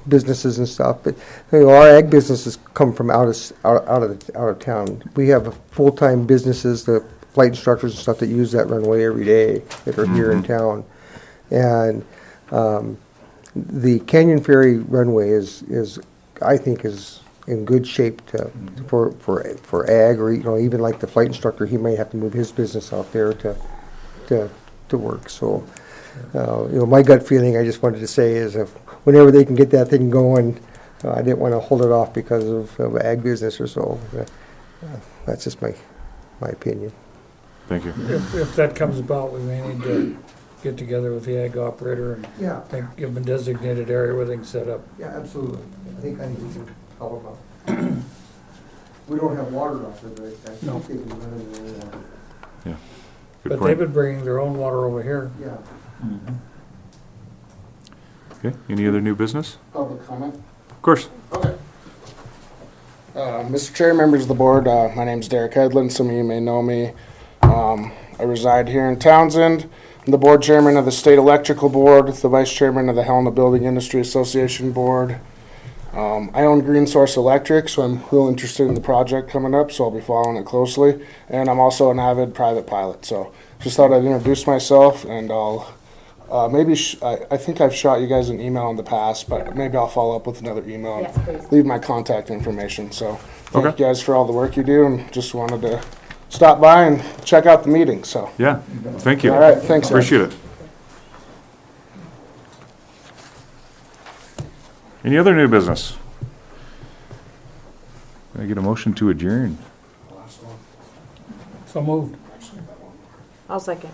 businesses and stuff, but our ag businesses come from out of town. We have full-time businesses, the flight instructors and stuff that use that runway every day that are here in town, and the Canyon Ferry runway is I think is in good shape for ag, or even like the flight instructor, he might have to move his business out there to work. So my gut feeling, I just wanted to say, is if whenever they can get that thing going, I didn't want to hold it off because of ag business or so. That's just my opinion. Thank you. If that comes about, we may need to get together with the ag operator and give them a designated area where they can set up. Yeah, absolutely. I think we can help them out. We don't have water out there, but I No. think they can run in there. Good But they've point. been bringing their own water over here. Yeah. Okay. Any other new business? Public comment. Of course. Okay. Mr. Chair, members of the board, my name's Derek Hedlund. Some of you may know me. I reside here in Townsend. I'm the board chairman of the State Electrical Board, the vice chairman of the Helena Building Industry Association Board. I own Green Source Electric, so I'm real interested in the project coming up, so I'll be following it closely. And I'm also an avid private pilot, so just thought I'd introduce myself, and I'll I think I've shot you guys an email in the past, but maybe I'll follow up with another email Yes, and please. leave my contact information. So thank Okay. you guys for all the work you do, and just wanted to stop by and check out the meeting. So Yeah. Thank you. all right, thanks. guys. Appreciate it. Any other new business? Can I get a motion to adjourn? So moved. I'll second.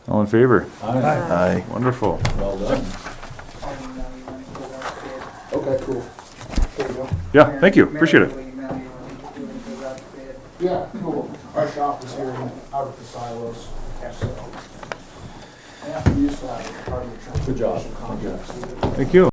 All in favor? Aye. Wonderful. Well done. Okay, cool. There you go. Yeah, thank you. Appreciate it. Yeah, cool. our shop is here out at the silos, so. Yeah, we used to have it part of the Good job. transportation contracts. Thank you.